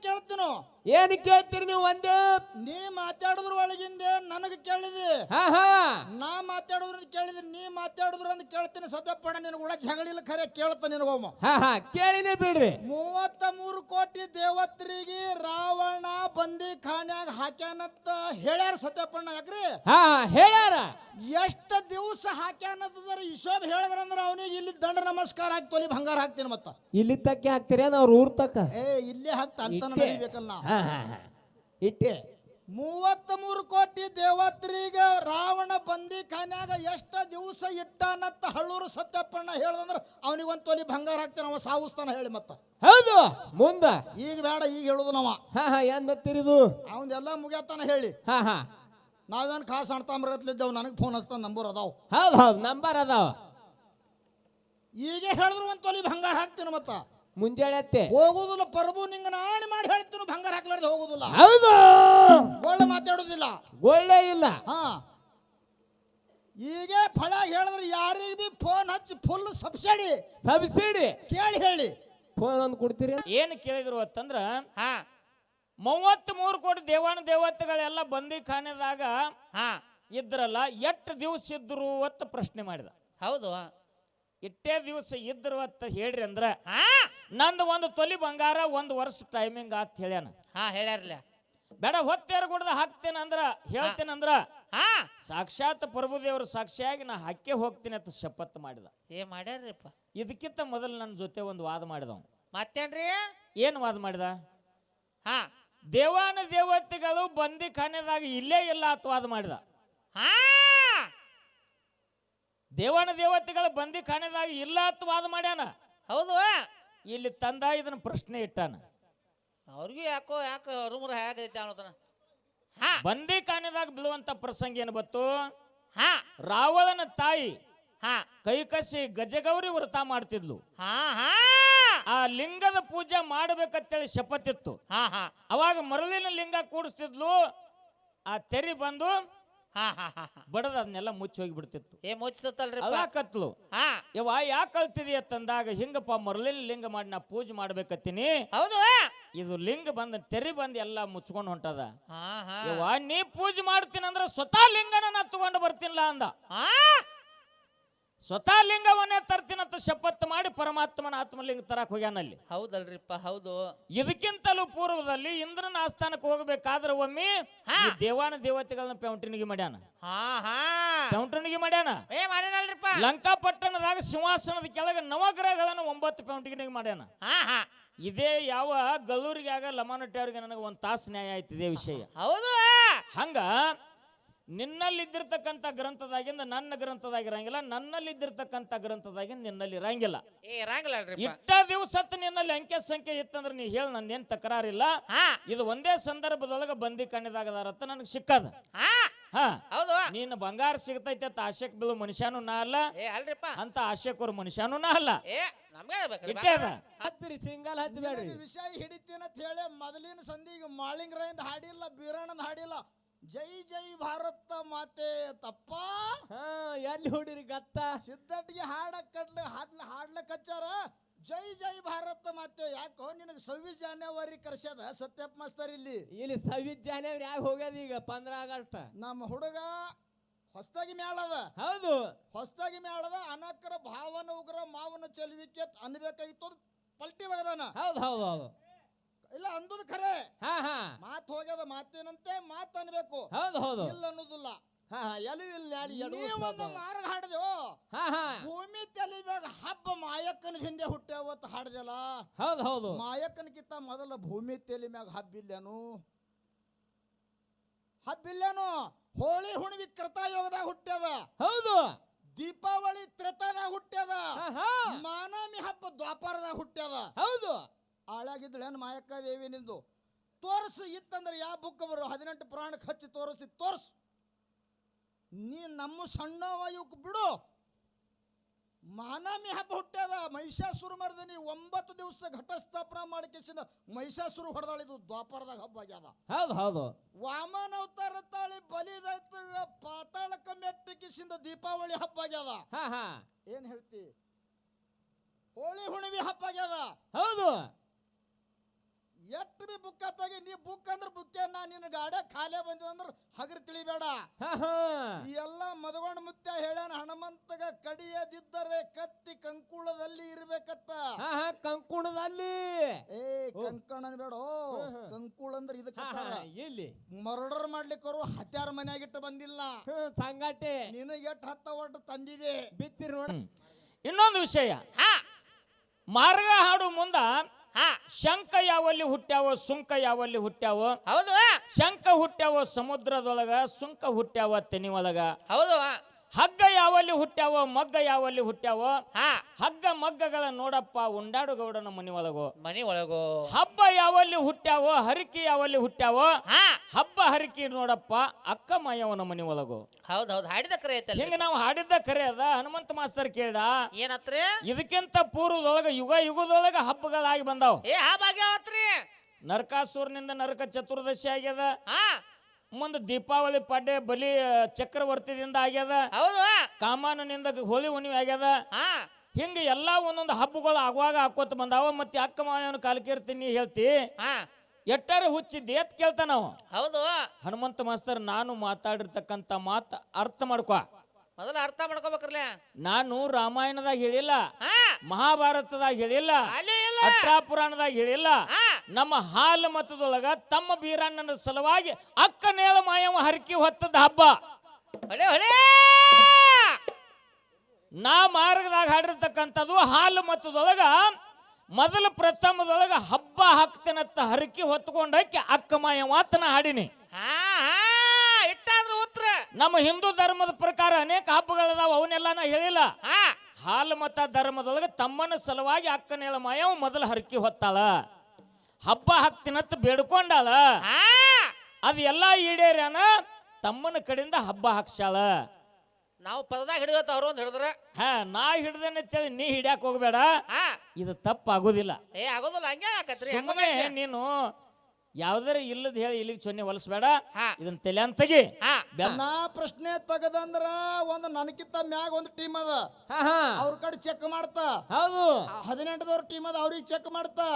ಕೇಳ್ತೀನೋ ಏನ್ ಕೇಳ್ತೀರಿ ನೀವು ಒಂದೇ ನೀ ಮಾತಾಡಿದ್ರ ಒಳಗಿಂದೆ ನನಗೆ ಕೇಳಿದಿ ನಾ ಮಾತಾಡಿದ್ರ ಕೇಳಿದ್ರಿ ನೀ ಮಾತಾಡಿದ್ರ ಅಂತ ಕೇಳ್ತೀನಿ ಸದ್ಯಪ್ಪಣ ನಿನಗೆ ಕೂಡ ಜಗಳಿಲ್ಲ ಖರೆ ಕೇಳ್ತ ನಿನಗೊಮ್ಮ ಕೇಳಿನೇ ಬಿಡ್ರಿ 33 ಕೋಟಿ ದೇವತ್ರಿಗೆ ರಾವಣ ಬಂದಿ ಖಾನ್ಯಾಗ ಹಾಕ್ಯಾನತ್ತ ಹೇಳ್ಯಾರ ಸತ್ಯಪ್ಪಣ್ಣ ಯಾಕ್ರಿ ಹೇಳ್ಯಾರ ಎಷ್ಟ ದಿವಸ ಹಾಕ್ಯಾನತ್ತದ್ರ ಹಿಶೋಬ್ ಹೇಳಿದ್ರಂದ್ರ ಅವನಿಗೆ ಇಲ್ಲಿ ದಂಡ ನಮಸ್ಕಾರ ಹಾಕ್ತೋಲಿ ಬಂಗಾರ ಹಾಕ್ತೀನಿ ಮತ್ತ ಇಲ್ಲಿ ತಕ್ಕೆ ಹಾಕ್ತೀರಿ ಅವ್ರ ಊರ್ ತಕ್ಕ ಇಲ್ಲೇ ಹಾಕ್ತ ಅಂತ ನಡಿಬೇಕಲ್ಲ ಇಟ್ಟೆ 33 ಕೋಟಿ ದೇವತ್ರಿಗೆ ರಾವಣ ಬಂದಿ ಖಾನ್ಯಾಗ ಎಷ್ಟ ದಿವಸ ಇಟ್ಟಾನತ್ತ ಹಳ್ಳೂರು ಸತ್ಯಪ್ಪಣ್ಣ ಹೇಳ್ದಂದ್ರ ಅವನಿಗೊಂದು ತೊಲಿ ಬಂಗಾರ ಹಾಕ್ತಾನ ಅವ ಸಾವುಸ್ತಾನ ಹೇಳಿ ಮತ್ತ ಹೌದು ಮುಂದ ಈಗ ಬೇಡ ಈಗ ಹೇಳುದು ನಾವ ಏನ್ ಗೊತ್ತಿರಿದು ಅವನ್ದೆಲ್ಲ ಮುಗಿಯತ್ತಾನ ಹೇಳಿ ನಾವೇನ್ ಖಾಸ್ ಅಣ್ತಾಮ್ರತ್ಲಿದ್ದೇವ್ ನನಗೆ ಫೋನ್ ಹಚ್ತಾನ ನಂಬರ್ ಅದಾವ್ ಹೌದು ನಂಬರ್ ಅದಾವ ಈಗ ಹೇಳಿದ್ರು ಒಂದ್ ತೊಲಿ ಬಂಗಾರ ಹಾಕ್ತೀನಿ ಮತ್ತ ಮುಂಜಾನೆ ಹೋಗುದಿಲ್ಲ ಪ್ರಭು ನಿಂಗ ನಾಣಿ ಮಾಡಿ ಹೇಳ್ತೀನಿ ಬಂಗಾರ ಹಾಕ್ಲಾರ್ದೆ ಹೋಗುದಿಲ್ಲ ಹೌದು ಒಳ್ಳೆ ಮಾತಾಡುದಿಲ್ಲ ಒಳ್ಳೆ ಇಲ್ಲ ಈಗ ಫಳ ಹೇಳಿದ್ರೆ ಯಾರಿಗೆ ಬಿ ಫೋನ್ ಹಚ್ಚಿ ಫುಲ್ ಸಬ್ಸಿಡಿ ಕೇಳಿ ಹೇಳಿ ಫೋನ್ ಒಂದು ಕೊಡ್ತೀರಿ ಏನು ಕೇಳಿದ್ರು ಅಂತಂದ್ರ 33 ಕೋಟಿ ದೇವಾನ ದೇವತೆಗಳೆಲ್ಲ ಬಂದಿ ಖಾನೆದಾಗ ಇದ್ರಲ್ಲ ಎಷ್ಟು ದಿವಸ ಇದ್ರು ಅಂತ ಪ್ರಶ್ನೆ ಮಾಡಿದ ಹೌದು ಇಟ್ಟೇ ದಿವಸ ಇದ್ರು ಅಂತ ಹೇಳ್ರಿ ಅಂದ್ರ ನಂದು ಒಂದು ತೊಲಿ ಬಂಗಾರ 1 ವರ್ಷ ಟೈಮಿಂಗ್ ಆತ್ ಹೇಳ್ಯಾನ ಹೇಳ್ಯಾರಲ್ಲ ಬೇಡ ಹೊತ್ತೇರು ಗುಡ್ದ ಹಾಕ್ತೇನೆ ಅಂದ್ರ ಹೇಳ್ತೇನಂದ್ರ ಸಾಕ್ಷಾತ್ ಪ್ರಭುದೇವರು ಸಾಕ್ಷಿಯಾಗಿ ನಾ ಹಾಕೇ ಹೋಗ್ತೀನಿ ಅಂತ ಶಪಥ ಮಾಡಿದ ಮಾಡ್ಯಾರಪ್ಪ ಇದಕ್ಕಿಂತ ಮೊದಲು ನನ್ನ ಜೊತೆ ಒಂದು ವಾದ ಮಾಡಿದವ ಮತ್ತೇನ್ರಿ ಏನು ವಾದ ಮಾಡಿದ ದೇವಾನ ದೇವತೆಗಳು ಬಂದಿ ಖಾನೆದಾಗ ಇಲ್ಲೇ ಇಲ್ಲ ಅಂತ ವಾದ ಮಾಡಿದ ದೇವಾನ ದೇವತೆಗಳು ಬಂದಿ ಖಾನೆದಾಗ ಇಲ್ಲ ಅಂತ ವಾದ ಮಾಡ್ಯಾನ ಹೌದು ಇಲ್ಲಿ ತಂದ ಇದನ್ನ ಪ್ರಶ್ನೆ ಇಟ್ಟಾನ ಅವ್ರಿಗೂ ಯಾಕೋ ರೂಮರ್ ಹೇಗೈತೆ ಅನ್ನೋದನ್ನ ಬಂದಿ ಖಾನೆದಾಗ ಬೀಳುವಂತ ಪ್ರಸಂಗ ಏನು ಬತ್ತು ರಾವಣನ ತಾಯಿ ಕೈಕಸಿ ಗಜಗೌರಿ ವ್ರತ ಮಾಡ್ತಿದ್ಲು ಆ ಲಿಂಗದ ಪೂಜೆ ಮಾಡಬೇಕಂತೇಳಿ ಶಪಥಿತ್ತು ಅವಾಗ ಮರಳಿನ ಲಿಂಗ ಕೂಡಿಸ್ತಿದ್ಲು ಆ ತೆರಿ ಬಂದು ಬಡದ ಅದನ್ನೆಲ್ಲ ಮುಚ್ಚಿ ಹೋಗಿ ಬಿಡ್ತಿತ್ತು ಮುಚ್ಚತಲ್ರಿ ಕತ್ಲು ಯವ್ವ ಯಾಕೆ ಕಲ್ತಿದಿ ಅಂತಂದಾಗ ಹಿಂಗಪ್ಪ ಮರಳಿನ ಲಿಂಗ ಮಾಡಿ ನಾ ಪೂಜೆ ಮಾಡ್ಬೇಕತ್ತೀನಿ ಹೌದು ಇದು ಲಿಂಗ ಬಂದ ತೆರಿ ಬಂದು ಎಲ್ಲ ಮುಚ್ಕೊಂಡು ಹೊಂಟದ ಯವ್ವ ನೀ ಪೂಜೆ ಮಾಡ್ತೀನಿ ಅಂದ್ರೆ ಸ್ವತಃ ಲಿಂಗನ ನಾ ತಗೊಂಡು ಬರ್ತೀನಿಲ್ಲ ಅಂದ ಸ್ವತಃ ಲಿಂಗವನ್ನೇ ತರ್ತೀನಂತ ಶಪಥ ಮಾಡಿ ಪರಮಾತ್ಮನ ಆತ್ಮಲಿಂಗ ತರಕ್ ಹೋಗ್ಯಾನಲ್ಲಿ ಹೌದಲ್ರಿಪ್ಪ ಹೌದು ಇದಕ್ಕಿಂತಲೂ ಪೂರ್ವದಲ್ಲಿ ಇಂದ್ರನ ಆಸ್ಥಾನಕ್ಕೆ ಹೋಗಬೇಕಾದ್ರೆ ಒಮ್ಮೆ ದೇವಾನ ದೇವತೆಗಳನ್ನ ಪೆಂಟನಿಗೆ ಮಾಡ್ಯಾನ ಲಂಕಾ ಪಟ್ಟಣದಾಗ ಸಿಂಹಾಸನದ ಕೆಳಗೆ ನವಗ್ರಹಗಳನ್ನು 9 ಪೆಂಟಿಗೆ ಮಾಡ್ಯಾನ ಇದೇ ಯಾವ ಗಲ್ಲೂರಿಗೆ ಆಗ ಲಮಾನಟ್ಟಿ ಅವ್ರಿಗೆ ನನಗೆ 1 ತಾಸು ನ್ಯಾಯ ಆಯ್ತು ಇದೇ ವಿಷಯ ಹೌದು ಹಂಗ ನಿನ್ನಲ್ಲಿದ್ದಿರ್ತಕ್ಕಂಥ ಗ್ರಂಥದಾಗಿಂದ ನನ್ನ ಗ್ರಂಥದಾಗಿರಂಗಿಲ್ಲ ನನ್ನಲ್ಲಿದ್ದಿರ್ತಕ್ಕಂಥ ಗ್ರಂಥದಾಗಿಂದ ನಿನ್ನಲ್ಲಿ ಇರಂಗಿಲ್ಲ ಇಟ್ಟ ದಿವಸ ನಿನ್ನಲ್ಲಿ ಅಂಕೆ ಸಂಖ್ಯೆ ಇತ್ತಂದ್ರೆ ನೀ ಹೇಳಿ ನಂದೇನ್ ತಕರಾರಿಲ್ಲ ಇದು ಒಂದೇ ಸಂದರ್ಭದೊಳಗ ಬಂದಿ ಕಣ್ಣಿದಾಗದಾರತ್ತ ನನಗೆ ಸಿಕ್ಕದ ನೀನು ಬಂಗಾರ ಸಿಗ್ತೈತೆ ಅಂತ ಆಶೆಕ್ ಬೀಳು ಮನುಷ್ಯನು ನಾ ಅಲ್ಲ ಅಂತ ಆಶೆಕೋರ್ ಮನುಷ್ಯನು ನಾ ಅಲ್ಲ ಸಿಂಗಲ್ ಹಚ್ಚಬೇಡ್ರಿ ವಿಷಯ ಹಿಡಿತೀನಿ ಅಂತ ಹೇಳಿ ಮೊದಲಿನ ಸಂಧಿಗೆ ಮಾಳಿಂಗ್ರಿಂದ ಹಾಡಿಲ್ಲ ಬೀರಣ್ಣನ ಹಾಡಿಲ್ಲ ಜೈ ಜೈ ಭಾರತ ಮಾತೆ ತಪ್ಪ ಎಲ್ಲಿ ಹೊಡಿರಿ ಗತ್ತ ಸಿದ್ದಟ್ಟಿಗೆ ಹಾಡ್ಲಕ್ ಹಚ್ಚಾರ ಜೈ ಜೈ ಭಾರತ ಮಾತೆ ಯಾಕೋ ನಿನಗೆ 26 ಜನವರಿ ಕರ್ಸ್ಯದ ಸತ್ಯಪ್ಪ ಮಾಸ್ತರ್ ಇಲ್ಲಿ 26 ಜನವರಿ ಯಾಕೆ ಹೋಗ್ಯದ ಈಗ 15 ಆಗಸ್ಟ್ ನಮ್ಮ ಹುಡುಗ ಹೊಸ್ತಾಗಿ ಮೇಳದ ಹೌದು ಹೊಸ್ತಾಗಿ ಮೇಳದ ಅನಕರ ಭಾವನ ಉಗ್ರ ಮಾವನ ಚೆಲುವಿಕೆ ಅನ್ಬೇಕಾಗಿತ್ತು ಪಲ್ಟಿ ಒಗದಾನ ಹೌದು ಹೌದು ಹೌದು ಇಲ್ಲ ಅಂದದ ಖರೆ ಮಾತು ಹೋಗ್ಯದ ಮಾತೇನಂತೆ ಮಾತು ಅನ್ಬೇಕು ಹೌದು ಹೌದು ಇಲ್ಲ ಅನ್ನೋದಿಲ್ಲ ಮಾರ್ಗ ಹಾಡ್ದೇವು ಭೂಮಿ ತಲಿಬ್ಯಾಗ ಹಬ್ಬ ಮಾಯಕ್ಕನ ಹಿಂದೆ ಹುಟ್ಟ್ಯಾವತ್ ಹಾಡ್ದಲ್ಲ ಹೌದು ಹೌದು ಮಾಯಕ್ಕನಕ್ಕಿಂತ ಮೊದಲ ಭೂಮಿ ತಲಿ ಮ್ಯಾಗ ಹಬ್ಬಿಲ್ಲೇನು ಹೋಳಿ ಹುಣ್ಣಿಮೆ ಕೃತಯುಗದಾಗ ಹುಟ್ಟ್ಯದ ಹೌದು ದೀಪಾವಳಿ ತ್ರೇತಾದಾಗ ಹುಟ್ಟ್ಯದ ಮಾನಮಿ ಹಬ್ಬ ದ್ವಾಪರದಾಗ ಹುಟ್ಟ್ಯದ ಹೌದು ಆಳಾಗಿದ್ದಳೇನು ಮಾಯಕ್ಕ ದೇವಿ ನಿಂದು ತೋರ್ಸು ಇತ್ತಂದ್ರೆ ಯಾವ ಬುಕ್ ಬರು 18 ಪುರಾಣಕ್ಕೆ ಹಚ್ಚಿ ತೋರ್ಸು ನೀ ನಮ್ಮ ಸಣ್ಣವ ಇವಕ್ ಬಿಡು ಮಾನಮಿ ಹಬ್ಬ ಹುಟ್ಟ್ಯದ ಮಹಿಷಾಸುರ ಮರ್ದನಿ 9 ದಿವಸ ಘಟಸ್ಥಾಪನ ಮಾಡಿಕೆಸಿಂದ ಮಹಿಷಾಸುರ ಹೊಡೆದಾಳಿದು ದ್ವಾಪರದಾಗ ಹಬ್ಬ ಆಗ್ಯದ ಹೌದು ಹೌದು ವಾಮನ ಅವತಾರ ತಾಳಿ ಬಲಿದಾಯ್ತ ಪಾತಾಳಕ ಮೆಟ್ಟಿಕಿಸಿಂದ ದೀಪಾವಳಿ ಹಬ್ಬ ಆಗ್ಯದ ಏನ್ ಹೇಳ್ತಿ ಹೋಳಿ ಹುಣ್ಣಿಮೆ ಹಬ್ಬ ಆಗ್ಯದ ಹೌದು ಎಷ್ಟು ಬಿ ಬುಕ್ಕ ತೆಗಿ, ನೀ ಬುಕ್ ಅಂದ್ರೆ ಬುಕ್ಕೆ, ನಾ ನಿನ್ನ ಗಾಡಿ ಖಾಲಿ ಬಂದಿದ ಅಂದ್ರೆ ಹಗರ್ ತಿಳಿಬೇಡ. ಹಾ ಹಾ ಈ ಎಲ್ಲ ಮದಗೊಂಡ ಮುತ್ಯ ಹೇಳ್ಯಾನ, ಹನುಮಂತಗ ಕಡಿಯದಿದ್ದರೆ ಕತ್ತಿ ಕಂಕುಳದಲ್ಲಿ ಇರ್ಬೇಕತ್ತ. ಹಾ ಹಾ ಕಂಕುಣದಲ್ಲಿ ಏ ಕಂಕಣ ಅನ್ಬೇಡ, ಕಂಕುಳ ಅಂದ್ರೆ ಇದಕ್ಕ ಎಲ್ಲಿ ಮರ್ಡರ್ ಮಾಡ್ಲಿಕ್ಕವರು ಹತ್ಯಾರ ಮನ್ಯಾಗಿಟ್ಟು ಬಂದಿಲ್ಲ. ಸಂಗಾಟೆ ನಿನಗೆ ಎಷ್ಟು ಹತ್ತ ಒಟ್ಟು ತಂದಿದೆ ಬಿತ್ತಿರ್ ನೋಡ. ಇನ್ನೊಂದು ವಿಷಯ, ಮಾರ್ಗ ಹಾಡು ಮುಂದ ಶಂಕ ಯಾವಲ್ಲಿ ಹುಟ್ಟ್ಯಾವೋ ಸುಂಕ ಯಾವಲ್ಲಿ ಹುಟ್ಟ್ಯಾವೋ. ಹೌದು ಶಂಕ ಹುಟ್ಟ್ಯಾವೋ ಸಮುದ್ರದೊಳಗ, ಸುಂಕ ಹುಟ್ಟ್ಯಾವ ತೆನಿ ಒಳಗ. ಹೌದು ಹಗ್ಗ ಯಾವಲ್ಲಿ ಹುಟ್ಟ್ಯಾವೋ ಮಗ್ಗ ಯಾವಲ್ಲಿ ಹುಟ್ಟ್ಯಾವೋ. ಹಗ್ಗ ಮಗ್ಗಗಳ ನೋಡಪ್ಪ ಉಂಡಾಡು ಗೌಡನ ಮನಿ ಒಳಗೋ. ಮನಿ ಒಳಗೋ. ಹಬ್ಬ ಯಾವಲ್ಲಿ ಹುಟ್ಟ್ಯಾವೋ ಹರಿಕೆ ಯಾವಲ್ಲಿ ಹುಟ್ಟ್ಯಾವೋ. ಹಬ್ಬ ಹರಿಕೆ ನೋಡಪ್ಪ ಅಕ್ಕ ಮಾಯವನ ಮನಿ ಒಳಗೋ. ಹೌದ್ ಹೌದ್ ಹಾಡಿದ ಕರೆ ಐತಲ್ಲ. ಹಿಂಗ ನಾವು ಹಾಡಿದ್ದ ಕರೆ ಅದ. ಹನುಮಂತ ಮಾಸ್ತರ್ ಕೇಳ್ದ, ಏನತ್ರಿ ಇದಕ್ಕಿಂತ ಪೂರ್ವದೊಳಗ ಯುಗ ಯುಗದೊಳಗ ಹಬ್ಬಗಳಾಗಿ ಬಂದಾವ್. ಭಾಗ್ಯಾವತ್ರಿ ನರಕಾಸುರನಿಂದ ನರಕ ಚತುರ್ದಶಿ ಆಗ್ಯದ. ಮುಂದೆ ದೀಪಾವಳಿ ಪಾಡ್ಯ ಬಲಿ ಚಕ್ರವರ್ತಿದಿಂದ ಆಗ್ಯದ. ಹೌದು ಕಾಮಾನನಿಂದ ಹೋಳಿ ಹುಣ್ಣಿಮೆ ಆಗ್ಯದ. ಹಿಂಗ ಎಲ್ಲಾ ಒಂದೊಂದು ಹಬ್ಬಗಳು ಆಗುವಾಗ ಹಾಕೋತ ಬಂದಾವ. ಮತ್ತೆ ಅಕ್ಕ ಮಾವನ ಕಾಲಕೀರ್ತೀನಿ ಹೇಳ್ತಿ, ಎಟ್ಟಾರ ಹುಚ್ಚಿದ್ದೆ ಎತ್ ಕೇಳ್ತ ನಾವು. ಹೌದು ಹನುಮಂತ ಮಾಸ್ತರ್, ನಾನು ಮಾತಾಡಿರ್ತಕ್ಕಂಥ ಮಾತು ಅರ್ಥ ಮಾಡ್ಕೊ. ಮೊದಲ ಅರ್ಥ ಮಾಡ್ಕೋಬೇಕ್ರಲ್ಲ. ನಾನು ರಾಮಾಯಣದಾಗ ಹೇಳಿಲ್ಲ, ಮಹಾಭಾರತದಾಗ ಹೇಳಿಲ್ಲ, ಅಟ್ಟಾ ಪುರಾಣದಾಗ ಹೇಳಿಲ್ಲ. ನಮ್ಮ ಹಾಲು ಮತದೊಳಗ ತಮ್ಮ ಬೀರಣ್ಣನ ಸಲುವಾಗಿ ಅಕ್ಕ ನೇಳ ಮಾಯವ ಹರಕಿ ಹೊತ್ತದ ಹಬ್ಬ. ನಾ ಮಾರ್ಗದಾಗ ಹಾಡಿರ್ತಕ್ಕಂಥದ್ದು ಹಾಲು ಮತದೊಳಗ ಮೊದಲ ಪ್ರಥಮದೊಳಗ ಹಬ್ಬ ಹಾಕ್ತೇನತ್ತ ಹರಕಿ ಹೊತ್ಕೊಂಡಕ್ಕೆ ಅಕ್ಕ ಮಾಯವಾತನ ಹಾಡಿನಿ. ಇಟ್ಟಾದ್ರು ಉತ್ತರ. ನಮ್ಮ ಹಿಂದೂ ಧರ್ಮದ ಪ್ರಕಾರ ಅನೇಕ ಹಬ್ಬಗಳದಾವ, ಅವನ್ನೆಲ್ಲ ನಾ ಹೇಳಿಲ್ಲ. ಹಾಲು ಮತ ಧರ್ಮದೊಳಗೆ ತಮ್ಮನ ಸಲುವಾಗಿ ಅಕ್ಕನೇಳ ಮಾಯವ ಮೊದಲು ಹರಕಿ ಹೊತ್ತಾಳ, ಹಬ್ಬ ಹಾಕ್ತಿನತ್ತ ಬೇಡ್ಕೊಂಡಾಳ. ಅದು ಎಲ್ಲ ಈಡೇರ್ಯಾನ, ತಮ್ಮನ ಕಡೆಯಿಂದ ಹಬ್ಬ ಹಾಕ್ಸಾಳ. ನಾವು ಪದದಾಗ ಹಿಡಿಯೋತ ಅವ್ರು ಒಂದು ಹಿಡಿದ್ರ ನಾ ಹಿಡ್ದೇನೆ ನೀ ಹಿಡ್ಯಾಕ್ ಹೋಗ್ಬೇಡ, ಇದು ತಪ್ಪಾಗುದಿಲ್ಲ. ಆಗೋದಿಲ್ಲ. ಹಂಗೆ ಆಕತ್ರಿ. ಸುಮ್ಮನೆ ನೀನು ಯಾವ್ದಾರ ಇಲ್ಲದ ಹೇಳಿ ಇಲ್ಲಿಗೆ ಸೊನ್ನೆ ಹೊಲಸ್ಬೇಡ, ಇದನ್ನ ತಲೆ ಅಂತ ತೆಗಿ. ನಾ ಪ್ರಶ್ನೆ ತೆಗದಂದ್ರ ಒಂದು ನನಕಿಂತ ಮ್ಯಾಗ ಒಂದು ಟೀಮ್ ಅದ, ಅವ್ರ ಕಡೆ ಚೆಕ್ ಮಾಡ್ತಾ. ಹೌದು 18ದವ್ರ ಟೀಮ್ ಅದ, ಅವ್ರಿಗೆ ಚೆಕ್ ಮಾಡ್ತಾ.